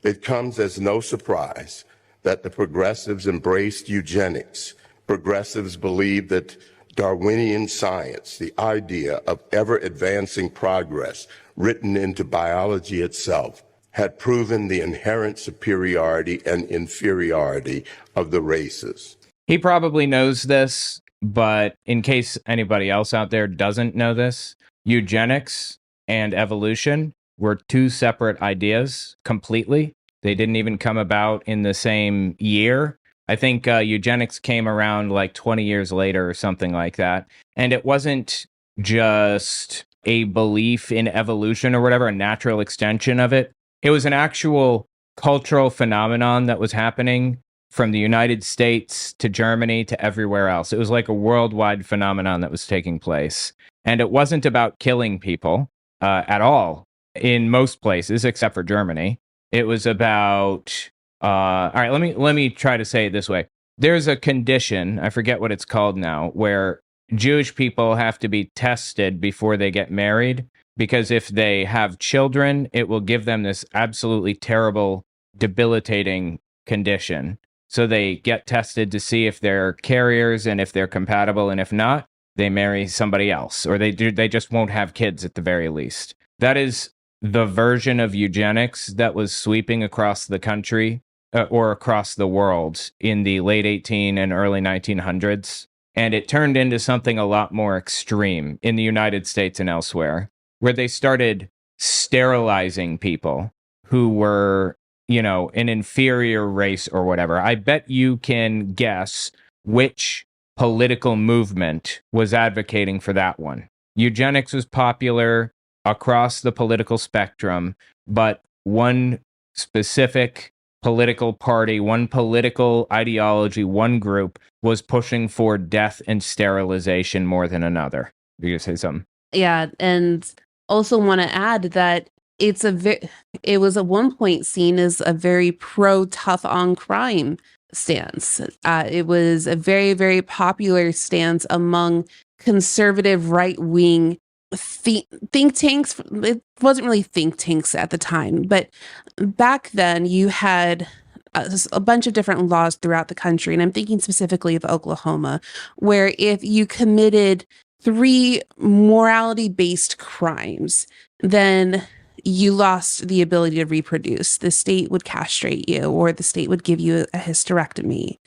I: It comes as no surprise that the progressives embraced eugenics. Progressives believe that Darwinian science, the idea of ever-advancing progress written into biology itself, had proven the inherent superiority and inferiority of the races.
A: He probably knows this, but in case anybody else out there doesn't know this, eugenics and evolution were 2 separate ideas completely. They didn't even come about in the same year. I think eugenics came around like 20 years later or something like that. And it wasn't just a belief in evolution or whatever, a natural extension of it. It was an actual cultural phenomenon that was happening from the United States to Germany to everywhere else. It was like a worldwide phenomenon that was taking place. And it wasn't about killing people at all in most places, except for Germany. It was about... all right, let me try to say it this way. There's a condition, I forget what it's called now, where Jewish people have to be tested before they get married, because if they have children, it will give them this absolutely terrible, debilitating condition. So they get tested to see if they're carriers and if they're compatible, and if not, they marry somebody else, or they just won't have kids at the very least. That is the version of eugenics that was sweeping across the country or across the world in the late 18 and early 1900s. And it turned into something a lot more extreme in the United States and elsewhere, where they started sterilizing people who were, an inferior race or whatever. I bet you can guess which political movement was advocating for that one. Eugenics was popular across the political spectrum, but one specific political party, one political ideology, one group was pushing for death and sterilization more than another. You gonna say something?
H: Yeah, and also want to add that it was at one point seen as a very pro-tough on crime stance. It was a very, very popular stance among conservative right-wing think tanks. It wasn't really think tanks at the time, but back then you had a bunch of different laws throughout the country, and I'm thinking specifically of Oklahoma, where if you committed 3 morality-based crimes, then you lost the ability to reproduce. The state would castrate you, or the state would give you a hysterectomy.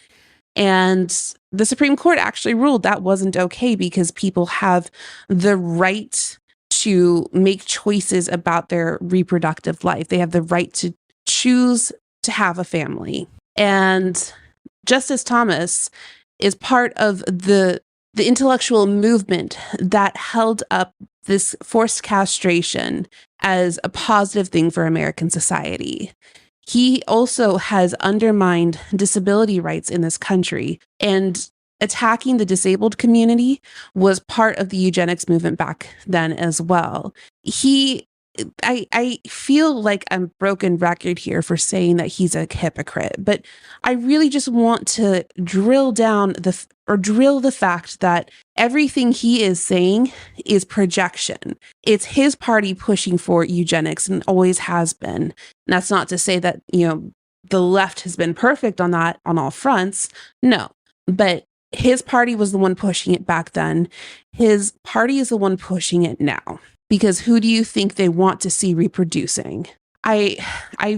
H: And the Supreme Court actually ruled that wasn't okay, because people have the right to make choices about their reproductive life. They have the right to choose to have a family. And Justice Thomas is part of the intellectual movement that held up this forced castration as a positive thing for American society. He also has undermined disability rights in this country, and attacking the disabled community was part of the eugenics movement back then as well. I feel like I'm broken record here for saying that he's a hypocrite, but I really just want to drill down the fact that everything he is saying is projection. It's his party pushing for eugenics and always has been. And that's not to say that, the left has been perfect on that on all fronts. No, but his party was the one pushing it back then. His party is the one pushing it now. Because who do you think they want to see reproducing? I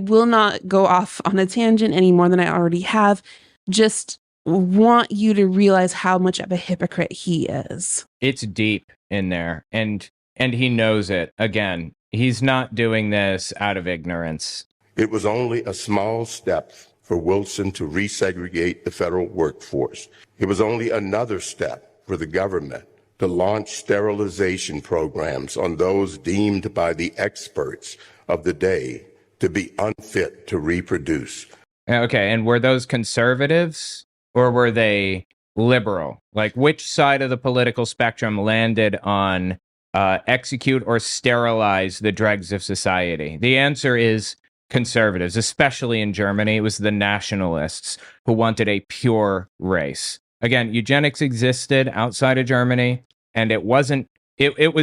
H: will not go off on a tangent any more than I already have. Just want you to realize how much of a hypocrite he is.
A: It's deep in there, and he knows it. Again, he's not doing this out of ignorance.
I: It was only a small step for Wilson to resegregate the federal workforce. It was only another step for the government to launch sterilization programs on those deemed by the experts of the day to be unfit to reproduce.
A: Okay, and were those conservatives or were they liberal? Like, which side of the political spectrum landed on execute or sterilize the dregs of society? The answer is conservatives, especially in Germany. It was the nationalists who wanted a pure race. Again, eugenics existed outside of Germany, and it was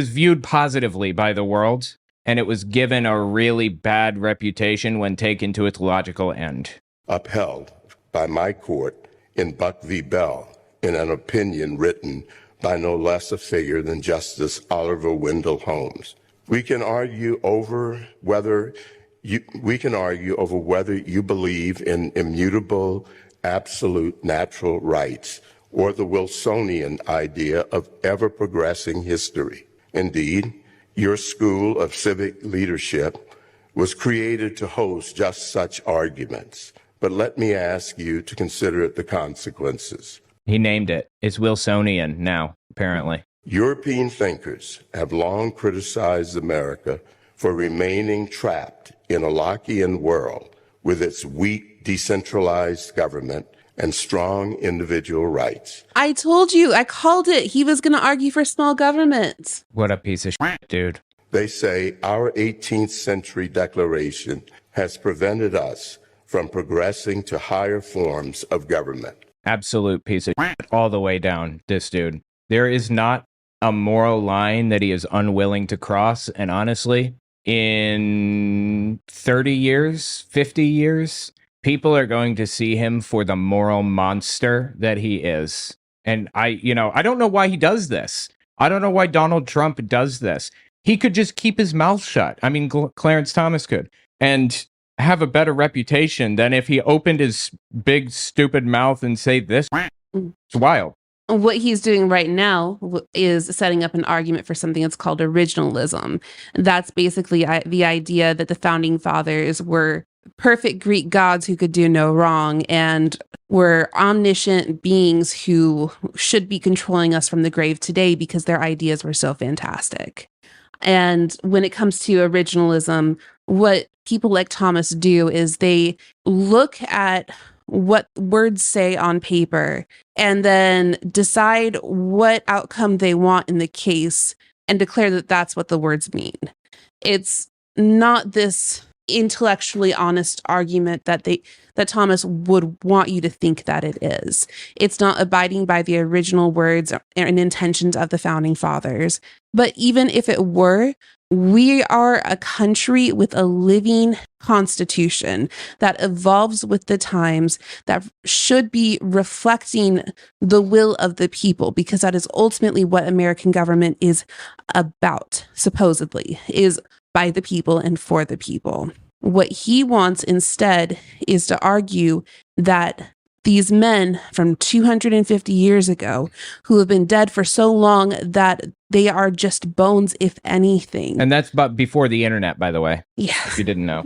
A: viewed positively by the world, and it was given a really bad reputation when taken to its logical end.
I: Upheld by my court in Buck v. Bell in an opinion written by no less a figure than Justice Oliver Wendell Holmes. We can argue over whether you believe in immutable, absolute natural rights or the Wilsonian idea of ever-progressing history. Indeed, your school of civic leadership was created to host just such arguments. But let me ask you to consider the consequences.
A: He named it. It's Wilsonian now, apparently.
I: European thinkers have long criticized America for remaining trapped in a Lockean world with its weak, decentralized government and strong individual rights.
H: I told you, I called it. He was going to argue for small government.
A: What a piece of shit, dude.
I: They say our 18th century declaration has prevented us from progressing to higher forms of government.
A: Absolute piece of shit all the way down, this dude. There is not a moral line that he is unwilling to cross, and honestly, in 30 years, 50 years, people are going to see him for the moral monster that he is. And I don't know why he does this. I don't know why Donald Trump does this. He could just keep his mouth shut. I mean, Clarence Thomas could. And have a better reputation than if he opened his big, stupid mouth and say this. It's wild.
H: What he's doing right now is setting up an argument for something that's called originalism. That's basically the idea that the founding fathers were perfect Greek gods who could do no wrong and were omniscient beings who should be controlling us from the grave today because their ideas were so fantastic. And when it comes to originalism, what people like Thomas do is they look at what words say on paper and then decide what outcome they want in the case and declare that that's what the words mean. It's not this intellectually honest argument that Thomas would want you to think that it is. It's not abiding by the original words and intentions of the founding fathers. But even if it were, we are a country with a living constitution that evolves with the times, that should be reflecting the will of the people, because that is ultimately what American government is about, supposedly, is by the people and for the people. What he wants instead is to argue that these men from 250 years ago who have been dead for so long that they are just bones, if anything.
A: And that's but before the internet, by the way.
H: Yeah.
A: If you didn't know.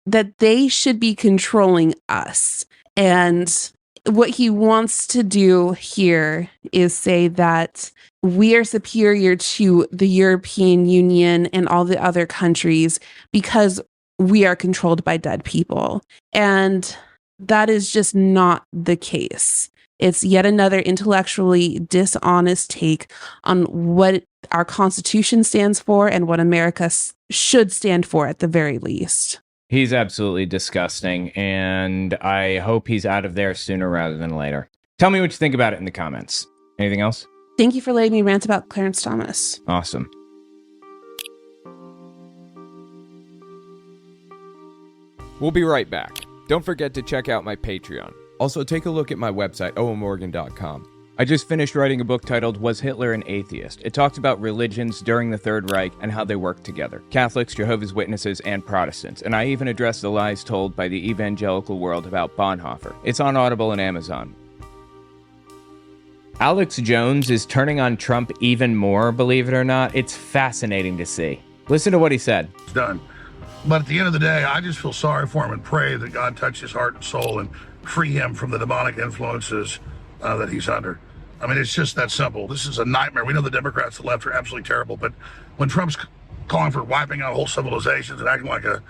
H: That they should be controlling us. And what he wants to do here is say that we are superior to the European Union and all the other countries because we are controlled by dead people. And that is just not the case. It's yet another intellectually dishonest take on what our Constitution stands for and what America should stand for at the very least.
A: He's absolutely disgusting, and I hope he's out of there sooner rather than later. Tell me what you think about it in the comments. Anything else?
H: Thank you for letting me rant about Clarence Thomas.
A: Awesome.
D: We'll be right back. Don't forget to check out my Patreon. Also, take a look at my website, owenmorgan.com.
A: I just finished writing a book titled Was Hitler an Atheist? It talks about religions during the Third Reich and how they work together. Catholics, Jehovah's Witnesses, and Protestants. And I even address the lies told by the evangelical world about Bonhoeffer. It's on Audible and Amazon. Alex Jones is turning on Trump even more, believe it or not. It's fascinating to see. Listen to what he said.
M: It's done. But at the end of the day, I just feel sorry for him and pray that God touch his heart and soul and free him from the demonic influences that he's under. I mean, it's just that simple. This is a nightmare. We know the Democrats, the left, are absolutely terrible, but when Trump's calling for wiping out whole civilizations and acting like a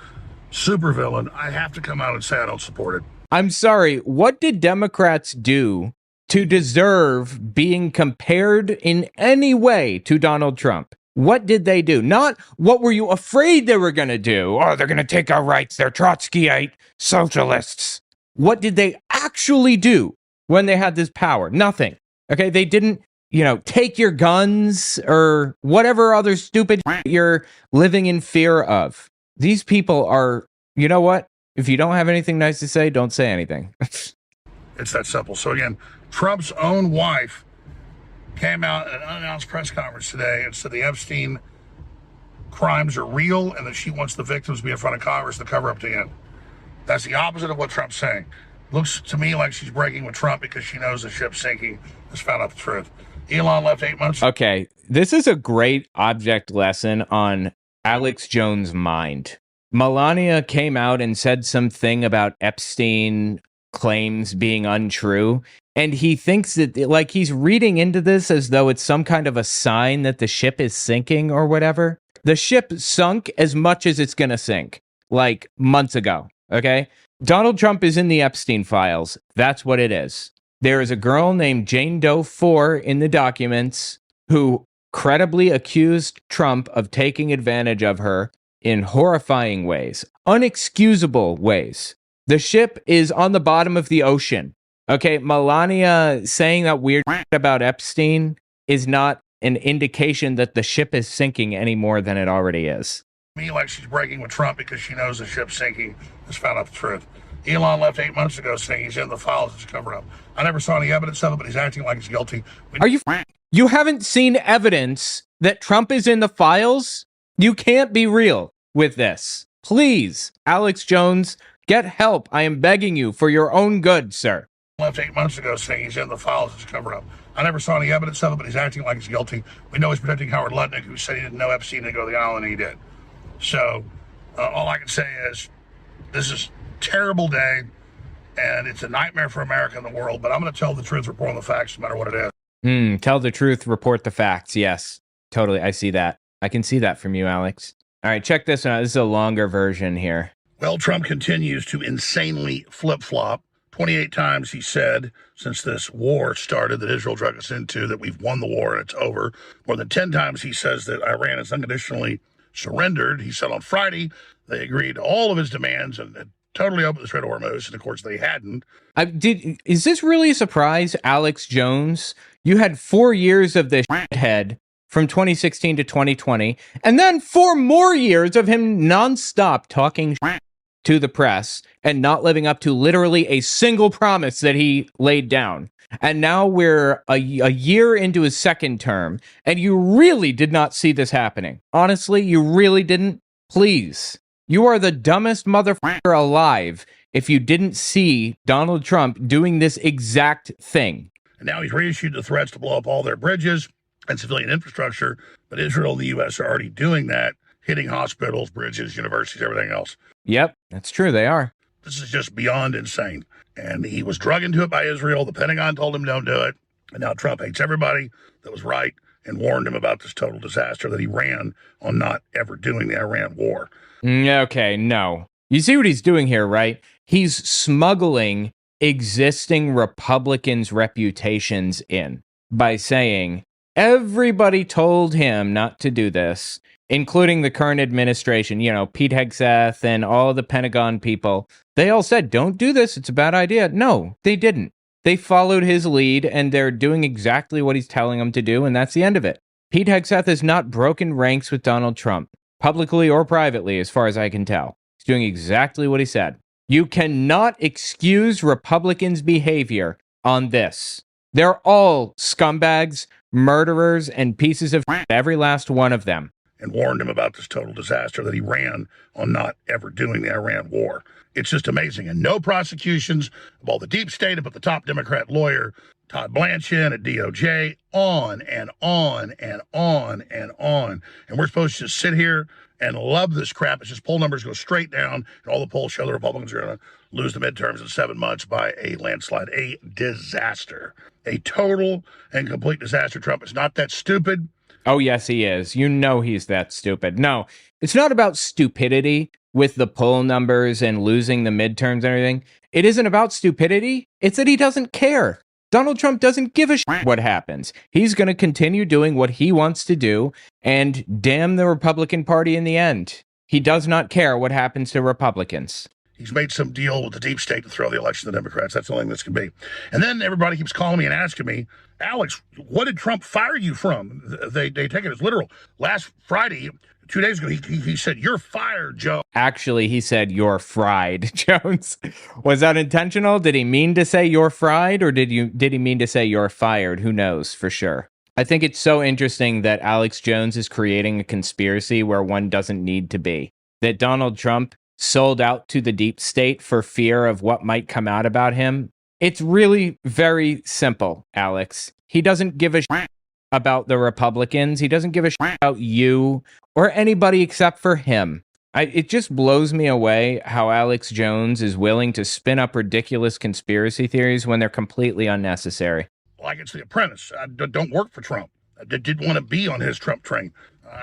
M: supervillain, I have to come out and say I don't support it.
A: I'm sorry, what did Democrats do to deserve being compared in any way to Donald Trump? What did they do? Not what were you afraid they were going to do? Oh, they're going to take our rights. They're Trotskyite socialists. What did they actually do when they had this power? Nothing. Okay, they didn't, take your guns or whatever other stupid you're living in fear of. These people are, you know what? If you don't have anything nice to say, don't say anything.
M: It's that simple. So again, Trump's own wife came out at an unannounced press conference today and said the Epstein crimes are real and that she wants the victims to be in front of Congress to cover up to end. That's the opposite of what Trump's saying. Looks to me like she's breaking with Trump because she knows the ship's sinking, has found out the truth. Elon left 8 months.
A: Okay, this is a great object lesson on Alex Jones' mind. Melania came out and said something about Epstein claims being untrue, and he thinks that, like, he's reading into this as though it's some kind of a sign that the ship is sinking or whatever. The ship sunk as much as it's gonna sink, like months ago, okay? Donald Trump is in the Epstein files. That's what it is. There is a girl named Jane Doe 4 in the documents who credibly accused Trump of taking advantage of her in horrifying ways, unexcusable ways. The ship is on the bottom of the ocean. Okay, Melania saying that weird about Epstein is not an indication that the ship is sinking any more than it already is.
M: Me like she's breaking with Trump because she knows the ship's sinking, has found out the truth. Elon left 8 months ago saying he's in the files to cover up. I never saw any evidence of it, but he's acting like he's guilty.
A: You haven't seen evidence that Trump is in the files? You can't be real with this. Please, Alex Jones, get help. I am begging you for your own good, sir.
M: Left 8 months ago saying he's in the files to cover up. I never saw any evidence of it, but he's acting like he's guilty. We know he's protecting Howard Lutnick, who said he didn't know Epstein didn't go to the island, and he did. So all I can say is this is a terrible day, and it's a nightmare for America and the world, but I'm going to tell the truth, report on the facts, no matter what it is.
A: Tell the truth, report the facts. Yes, totally. I see that. I can see that from you, Alex. All right, check this out. This is a longer version here.
M: Well, Trump continues to insanely flip-flop. 28 times he said since this war started that Israel drug us into that we've won the war and it's over. More than 10 times he says that Iran is unconditionally surrendered. He said on Friday they agreed to all of his demands and totally opened the Strait of Hormuz, and of course they hadn't.
A: Is this really a surprise, Alex Jones? You had 4 years of this head from 2016 to 2020, and then 4 more years of him nonstop talking to the press and not living up to literally a single promise that he laid down. And now we're a year into his second term, and you really did not see this happening. Honestly, you really didn't. Please. You are the dumbest motherfucker alive if you didn't see Donald Trump doing this exact thing.
M: And now he's reissued the threats to blow up all their bridges and civilian infrastructure, but Israel and the U.S. are already doing that, hitting hospitals, bridges, universities, everything else.
A: Yep, that's true, they are.
M: This is just beyond insane. And he was drug into it by Israel. The Pentagon told him don't do it. And now Trump hates everybody that was right and warned him about this total disaster that he ran on not ever doing the Iran war.
A: Okay, no. You see what he's doing here, right? He's smuggling existing Republicans' reputations in by saying everybody told him not to do this, including the current administration, you know, Pete Hegseth and all the Pentagon people. They all said, don't do this. It's a bad idea. No, they didn't. They followed his lead, and they're doing exactly what he's telling them to do, and that's the end of it. Pete Hegseth has not broken ranks with Donald Trump, publicly or privately, as far as I can tell. He's doing exactly what he said. You cannot excuse Republicans' behavior on this. They're all scumbags, murderers, and pieces of shit, every last one of them.
M: And warned him about this total disaster that he ran on not ever doing the Iran war. It's just amazing. And no prosecutions of all the deep state, but the top Democrat lawyer, Todd Blanchard at DOJ, on and on and on and on. And we're supposed to just sit here and love this crap. It's just poll numbers go straight down, and all the polls show the Republicans are going to lose the midterms in 7 months by a landslide. A disaster. A total and complete disaster. Trump is not that stupid.
A: Oh, yes, he is. You know he's that stupid. No, it's not about stupidity with the poll numbers and losing the midterms and everything. It isn't about stupidity. It's that he doesn't care. Donald Trump doesn't give a shit what happens. He's going to continue doing what he wants to do, and damn the Republican Party in the end. He does not care what happens to Republicans.
M: He's made some deal with the deep state to throw the election to the Democrats. That's the only thing this can be. And then everybody keeps calling me and asking me, Alex, what did Trump fire you from? They take it as literal. Last Friday, 2 days ago, he said, you're fired, Joe.
A: Actually, he said, you're fried, Jones. Was that intentional? Did he mean to say you're fried, or did he mean to say you're fired? Who knows for sure. I think it's so interesting that Alex Jones is creating a conspiracy where one doesn't need to be. That Donald Trump sold out to the deep state for fear of what might come out about him. It's really very simple, Alex. He doesn't give a shit about the Republicans. He doesn't give a shit about you or anybody except for him. It just blows me away how Alex Jones is willing to spin up ridiculous conspiracy theories when they're completely unnecessary.
M: Like it's The Apprentice. I don't work for Trump. I didn't want to be on his Trump train.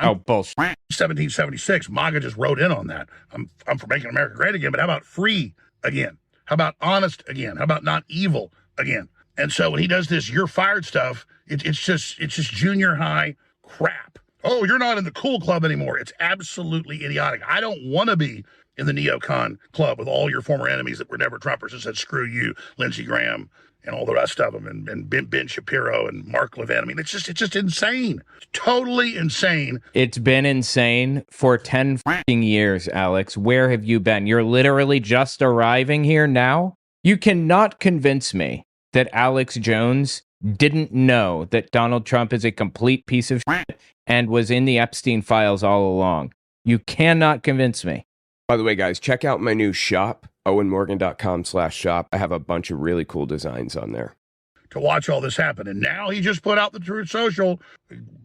A: Oh, bullshit.
M: 1776, MAGA just wrote in on that. I'm for making America great again, but how about free again? How about honest again? How about not evil again? And so when he does this you're fired stuff, it's just junior high crap. Oh, you're not in the cool club anymore. It's absolutely idiotic. I don't want to be in the neocon club with all your former enemies that were never Trumpers and said, screw you, Lindsey Graham, and all the rest of them, and Ben Shapiro and Mark Levin. I mean, it's just insane. Totally insane.
A: It's been insane for 10 fucking years, Alex. Where have you been? You're literally just arriving here now? You cannot convince me that Alex Jones didn't know that Donald Trump is a complete piece of shit and was in the Epstein files all along. You cannot convince me.
D: By the way, guys, check out my new shop, owenmorgan.com/shop. I have a bunch of really cool designs on there.
M: To watch all this happen. And now he just put out the Truth Social,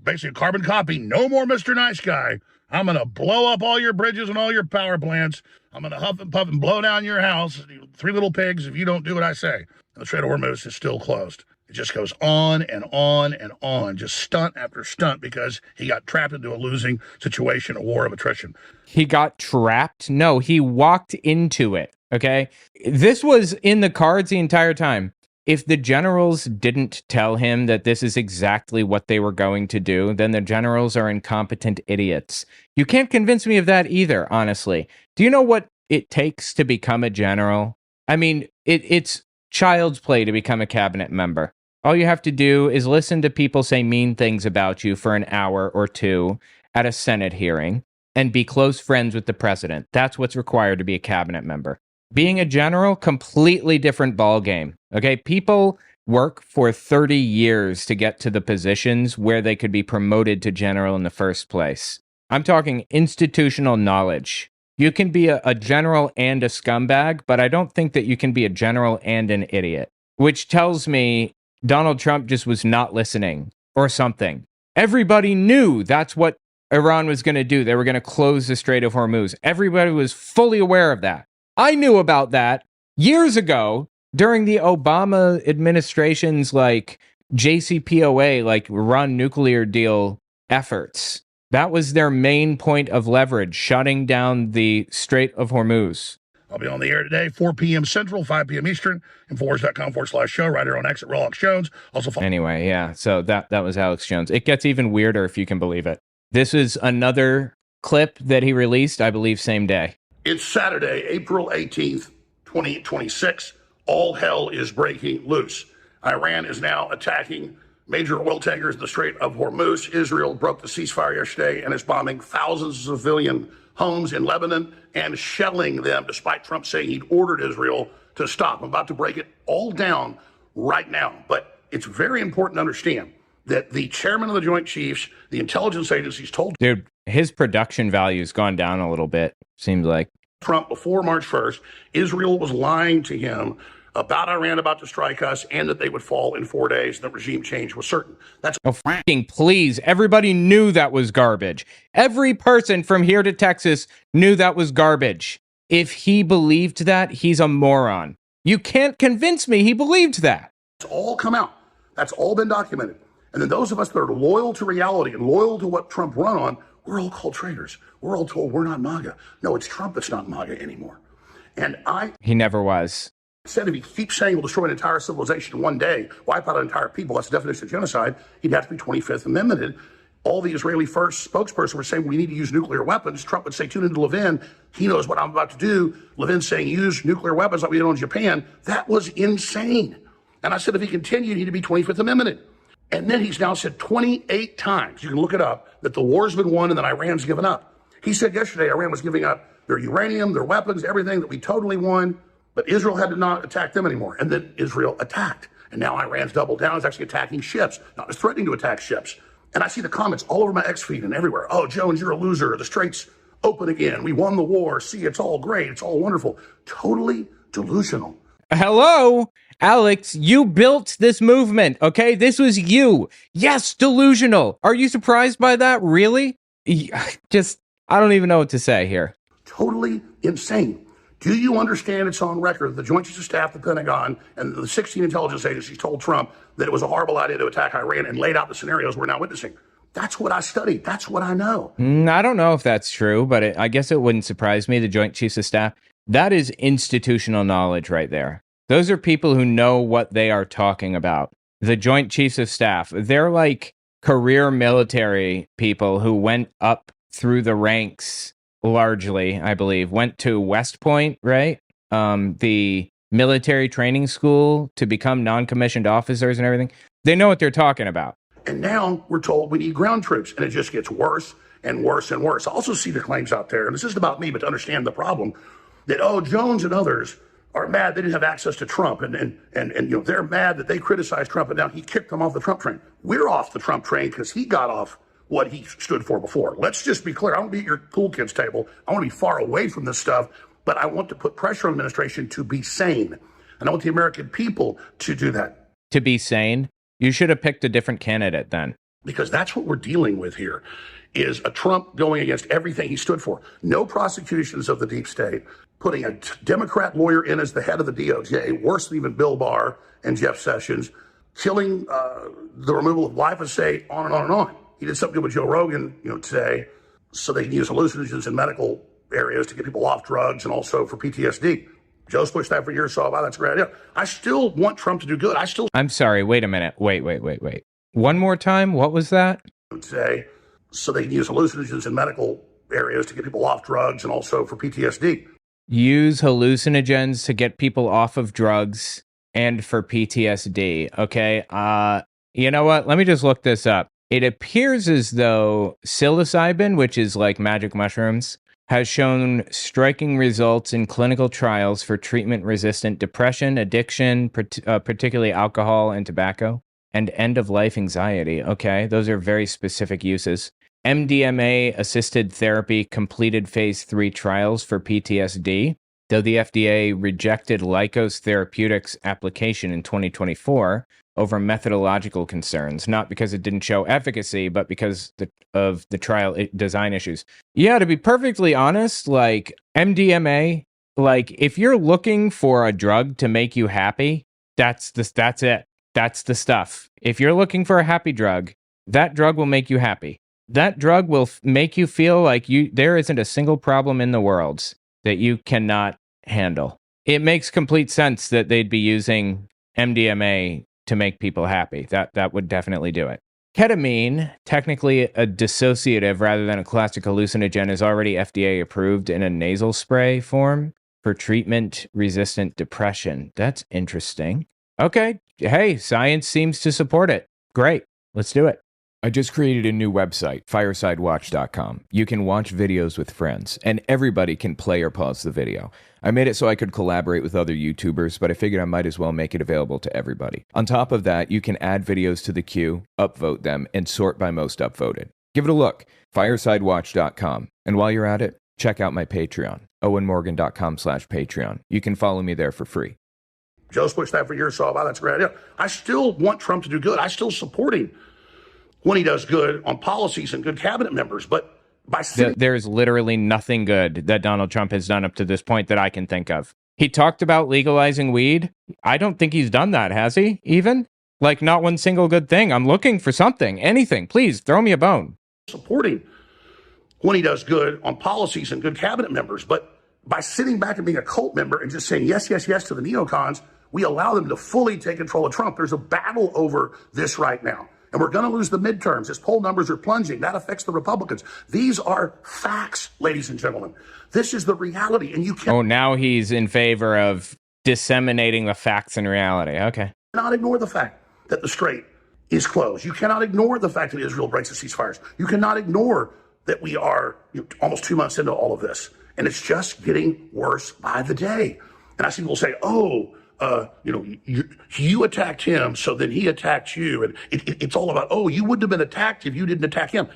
M: basically a carbon copy. No more Mr. Nice Guy. I'm going to blow up all your bridges and all your power plants. I'm going to huff and puff and blow down your house. 3 little pigs if you don't do what I say. And the Strait of Hormuz is still closed. It just goes on and on and on, just stunt after stunt, because he got trapped into a losing situation, a war of attrition.
A: He got trapped? No, he walked into it, okay? This was in the cards the entire time. If the generals didn't tell him that this is exactly what they were going to do, then the generals are incompetent idiots. You can't convince me of that either, honestly. Do you know what it takes to become a general? I mean, it's child's play to become a cabinet member. All you have to do is listen to people say mean things about you for an hour or two at a Senate hearing and be close friends with the president. That's what's required to be a cabinet member. Being a general, completely different ballgame. Okay, people work for 30 years to get to the positions where they could be promoted to general in the first place. I'm talking institutional knowledge. You can be a general and a scumbag, but I don't think that you can be a general and an idiot, which tells me Donald Trump just was not listening or something. Everybody knew that's what Iran was going to do. They were going to close the Strait of Hormuz. Everybody was fully aware of that. I knew about that years ago during the Obama administration's like JCPOA, like Iran nuclear deal efforts. That was their main point of leverage, shutting down the Strait of Hormuz.
M: I'll be on the air today, 4 p.m. Central, 5 p.m. Eastern, Infowars.com/show, right here on X at Alex Jones. Also,
A: anyway, yeah, so that was Alex Jones. It gets even weirder if you can believe it. This is another clip that he released, I believe, same day.
M: It's Saturday, April 18th, 2026. All hell is breaking loose. Iran is now attacking major oil tankers in the Strait of Hormuz. Israel broke the ceasefire yesterday and is bombing thousands of civilian homes in Lebanon and shelling them, despite Trump saying he'd ordered Israel to stop. I'm about to break it all down right now. But it's very important to understand that the chairman of the Joint Chiefs, the intelligence agencies told...
A: Dude, his production value's gone down a little bit, seems like.
M: Trump, before March 1st, Israel was lying to him about Iran about to strike us and that they would fall in 4 days. The regime change was certain. That's
A: fucking please. Everybody knew that was garbage. Every person from here to Texas knew that was garbage. If he believed that, he's a moron. You can't convince me he believed that.
M: It's all come out. That's all been documented. And then those of us that are loyal to reality and loyal to what Trump run on, we're all called traitors. We're all told we're not MAGA. No, it's Trump that's not MAGA anymore. And
A: he never was.
M: Said if he keeps saying he'll destroy an entire civilization in one day, wipe out an entire people, that's the definition of genocide, he'd have to be 25th Amendmented. All the Israeli first spokesperson were saying we need to use nuclear weapons. Trump would say, tune into Levin. He knows what I'm about to do. Levin's saying use nuclear weapons like we did on Japan. That was insane. And I said if he continued, he'd be 25th Amendmented. And then he's now said 28 times, you can look it up, that the war's been won and that Iran's given up. He said yesterday Iran was giving up their uranium, their weapons, everything, that we totally won. But Israel had to not attack them anymore. And then Israel attacked. And now Iran's doubled down. It's actually attacking ships. Not just threatening to attack ships. And I see the comments all over my X feed and everywhere. Oh, Jones, you're a loser. The strait's open again. We won the war. See, it's all great. It's all wonderful. Totally delusional.
A: Hello, Alex, you built this movement, okay? This was you. Yes, delusional. Are you surprised by that? Really? I don't even know what to say here.
M: Totally insane. Do you understand it's on record the Joint Chiefs of Staff, the Pentagon, and the 16 intelligence agencies told Trump that it was a horrible idea to attack Iran and laid out the scenarios we're now witnessing? That's what I studied. That's what I know.
A: I don't know if that's true, but I guess it wouldn't surprise me, the Joint Chiefs of Staff. That is institutional knowledge right there. Those are people who know what they are talking about. The Joint Chiefs of Staff, they're like career military people who went up through the ranks largely, I believe, went to West Point, right? The military training school to become non-commissioned officers and everything. They know what they're talking about.
M: And now we're told we need ground troops, and it just gets worse and worse and worse. I also see the claims out there, and this isn't about me, but to understand the problem, that, oh, Jones and others are mad they didn't have access to Trump, and you know, they're mad that they criticized Trump, and now he kicked them off the Trump train. We're off the Trump train because he got off what he stood for before. Let's just be clear. I don't want to be at your cool kids table. I want to be far away from this stuff, but I want to put pressure on the administration to be sane. And I want the American people to do that.
A: To be sane? You should have picked a different candidate then.
M: Because that's what we're dealing with here, is a Trump going against everything he stood for. No prosecutions of the deep state, putting a Democrat lawyer in as the head of the DOJ, worse than even Bill Barr and Jeff Sessions, killing the removal of glyphosate, on and on and on. He did something good with Joe Rogan, today, so they can use hallucinogens in medical areas to get people off drugs and also for PTSD. Joe's pushed that for years, so that's a great idea. I still want Trump to do good.
A: I'm sorry. Wait a minute. Wait. One more time. What was that?
M: Today, so they can use hallucinogens in medical areas to get people off drugs and also for PTSD.
A: Use hallucinogens to get people off of drugs and for PTSD. Okay. You know what? Let me just look this up. It appears as though psilocybin, which is like magic mushrooms, has shown striking results in clinical trials for treatment-resistant depression, addiction, particularly alcohol and tobacco, and end-of-life anxiety. Okay, those are very specific uses. MDMA-assisted therapy completed phase 3 trials for PTSD, though the FDA rejected Lykos Therapeutics' application in 2024 over methodological concerns, not because it didn't show efficacy, but because of the trial design issues. Yeah, to be perfectly honest, like MDMA Like, if you're looking for a drug to make you happy, that's it. That's the stuff. If you're looking for a happy drug, that drug will make you happy. That drug will make you feel like there isn't a single problem in the world that you cannot handle. It makes complete sense that they'd be using MDMA to make people happy. That would definitely do it. Ketamine, technically a dissociative rather than a classic hallucinogen, is already FDA approved in a nasal spray form for treatment-resistant depression. That's interesting. Okay, hey, science seems to support it. Great, let's do it.
D: I just created a new website, firesidewatch.com. You can watch videos with friends, and everybody can play or pause the video. I made it so I could collaborate with other YouTubers, but I figured I might as well make it available to everybody. On top of that, you can add videos to the queue, upvote them, and sort by most upvoted. Give it a look, firesidewatch.com. And while you're at it, check out my Patreon, owenmorgan.com/Patreon. You can follow me there for free.
M: Joe's pushed that for years, so that's a great idea. I still want Trump to do good. I still support him when he does good on policies and good cabinet members, but
A: there's literally nothing good that Donald Trump has done up to this point that I can think of. He talked about legalizing weed. I don't think he's done that, has he? Even? Like, not one single good thing. I'm looking for something, anything. Please, throw me a bone.
M: Supporting when he does good on policies and good cabinet members, but by sitting back and being a cult member and just saying yes, yes, yes to the neocons, we allow them to fully take control of Trump. There's a battle over this right now. And we're going to lose the midterms. His poll numbers are plunging. That affects the Republicans. These are facts, ladies and gentlemen. This is the reality. And you can't.
A: Oh, now he's in favor of disseminating the facts and reality. Okay.
M: You cannot ignore the fact that the strait is closed. You cannot ignore the fact that Israel breaks the ceasefires. You cannot ignore that we are almost 2 months into all of this. And it's just getting worse by the day. And I see people say, you attacked him, so then he attacked you. And it's all about, you wouldn't have been attacked if you didn't attack him.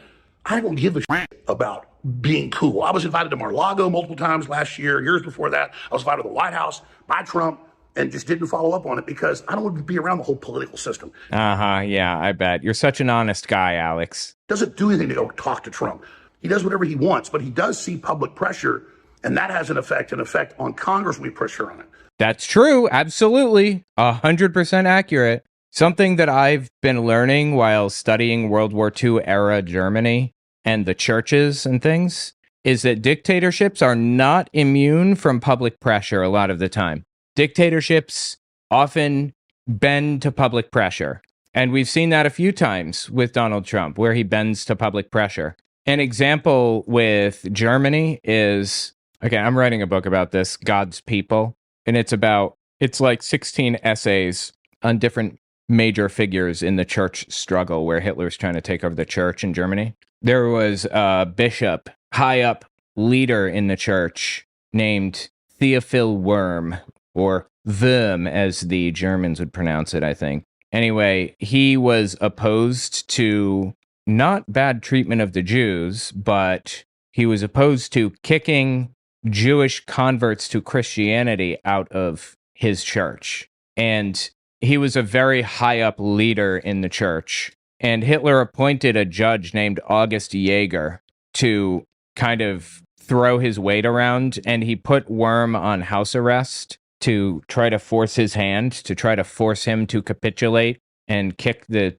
M: I don't give a shit about being cool. I was invited to Mar-a-Lago multiple times last year. Years before that, I was invited to the White House by Trump and just didn't follow up on it because I don't want to be around the whole political system.
A: Yeah, I bet. You're such an honest guy, Alex.
M: Doesn't do anything to go talk to Trump. He does whatever he wants, but he does see public pressure, and that has an effect on Congress. We pressure on it.
A: That's true. Absolutely. 100% accurate. Something that I've been learning while studying World War II era Germany and the churches and things is that dictatorships are not immune from public pressure a lot of the time. Dictatorships often bend to public pressure. And we've seen that a few times with Donald Trump, where he bends to public pressure. An example with Germany is, okay, I'm writing a book about this, God's People. And it's like 16 essays on different major figures in the church struggle where Hitler's trying to take over the church in Germany. There was a bishop, high up leader in the church named Theophil Worm, or Wurm, as the Germans would pronounce it, I think. Anyway, he was opposed to not bad treatment of the Jews, but he was opposed to kicking Jewish converts to Christianity out of his church. And he was a very high up leader in the church. And Hitler appointed a judge named August Jaeger to kind of throw his weight around. And he put Worm on house arrest to try to force his hand, to try to force him to capitulate and kick the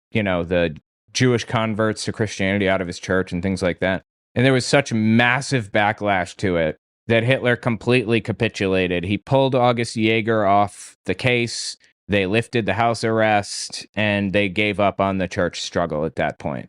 A: Jewish converts to Christianity out of his church and things like that. And there was such massive backlash to it that Hitler completely capitulated. He pulled August Jaeger off the case, they lifted the house arrest, and they gave up on the church struggle at that point.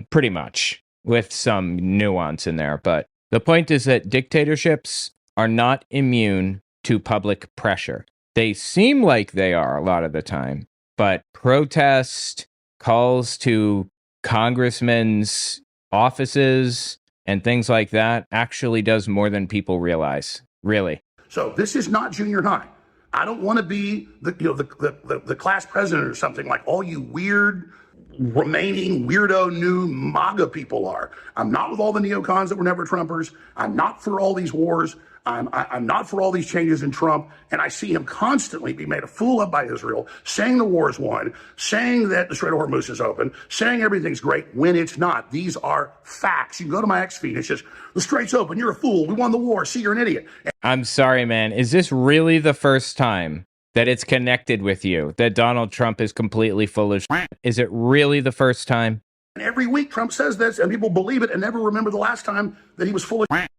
A: Pretty much, with some nuance in there. But the point is that dictatorships are not immune to public pressure. They seem like they are a lot of the time, but protest, calls to congressmen's offices, and things like that actually does more than people realize. Really.
M: So this is not junior high. I don't want to be the class president or something like all you weird remaining weirdo new MAGA people are. I'm not with all the neocons that were never Trumpers. I'm not for all these wars. I'm not for all these changes in Trump, and I see him constantly be made a fool of by Israel, saying the war is won, saying that the Strait of Hormuz is open, saying everything's great when it's not. These are facts. You can go to my X feed, it says, the Strait's open, you're a fool, we won the war, see, you're an idiot.
A: I'm sorry, man. Is this really the first time that it's connected with you, that Donald Trump is completely full of shit? Is it really the first time?
M: And every week Trump says this, and people believe it and never remember the last time that he was full of shit.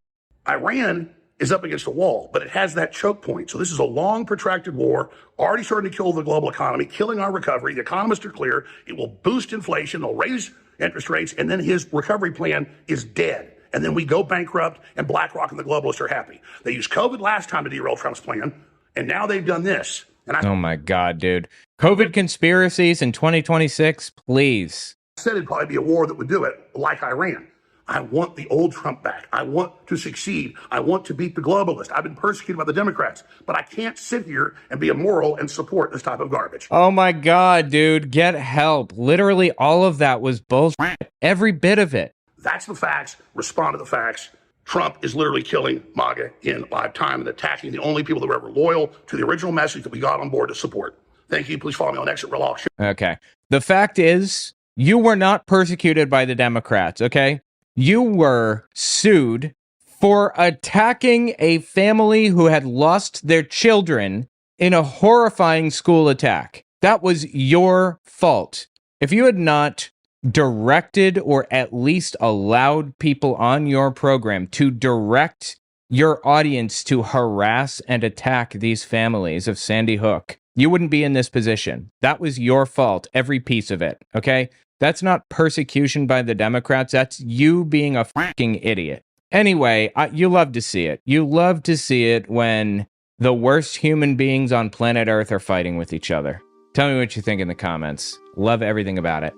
M: Iran is up against a wall, but it has that choke point. So this is a long, protracted war, already starting to kill the global economy, killing our recovery. The economists are clear. It will boost inflation. They'll raise interest rates, and then his recovery plan is dead. And then we go bankrupt, and BlackRock and the globalists are happy. They used COVID last time to derail Trump's plan, and now they've done this. And
A: oh my God, dude. COVID conspiracies in 2026, please.
M: I said it'd probably be a war that would do it, like Iran. I want the old Trump back. I want to succeed. I want to beat the globalists. I've been persecuted by the Democrats, but I can't sit here and be immoral and support this type of garbage.
A: Oh my God, dude, get help. Literally all of that was bullshit. Every bit of it.
M: That's the facts. Respond to the facts. Trump is literally killing MAGA in live time and attacking the only people that were ever loyal to the original message that we got on board to support. Thank you. Please follow me on Exit Relax.
A: Okay. The fact is, you were not persecuted by the Democrats, okay? You were sued for attacking a family who had lost their children in a horrifying school attack. That was your fault. If you had not directed or at least allowed people on your program to direct your audience to harass and attack these families of Sandy Hook, you wouldn't be in this position. That was your fault, every piece of it, okay? That's not persecution by the Democrats. That's you being a fucking idiot. Anyway, you love to see it. You love to see it when the worst human beings on planet Earth are fighting with each other. Tell me what you think in the comments. Love everything about it.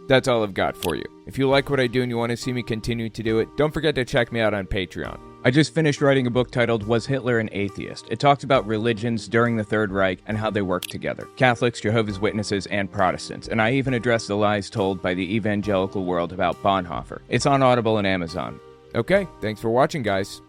D: That's all I've got for you. If you like what I do and you want to see me continue to do it, don't forget to check me out on Patreon. I just finished writing a book titled Was Hitler an Atheist? It talks about religions during the Third Reich and how they work together. Catholics, Jehovah's Witnesses, and Protestants. And I even address the lies told by the evangelical world about Bonhoeffer. It's on Audible and Amazon. Okay, thanks for watching, guys.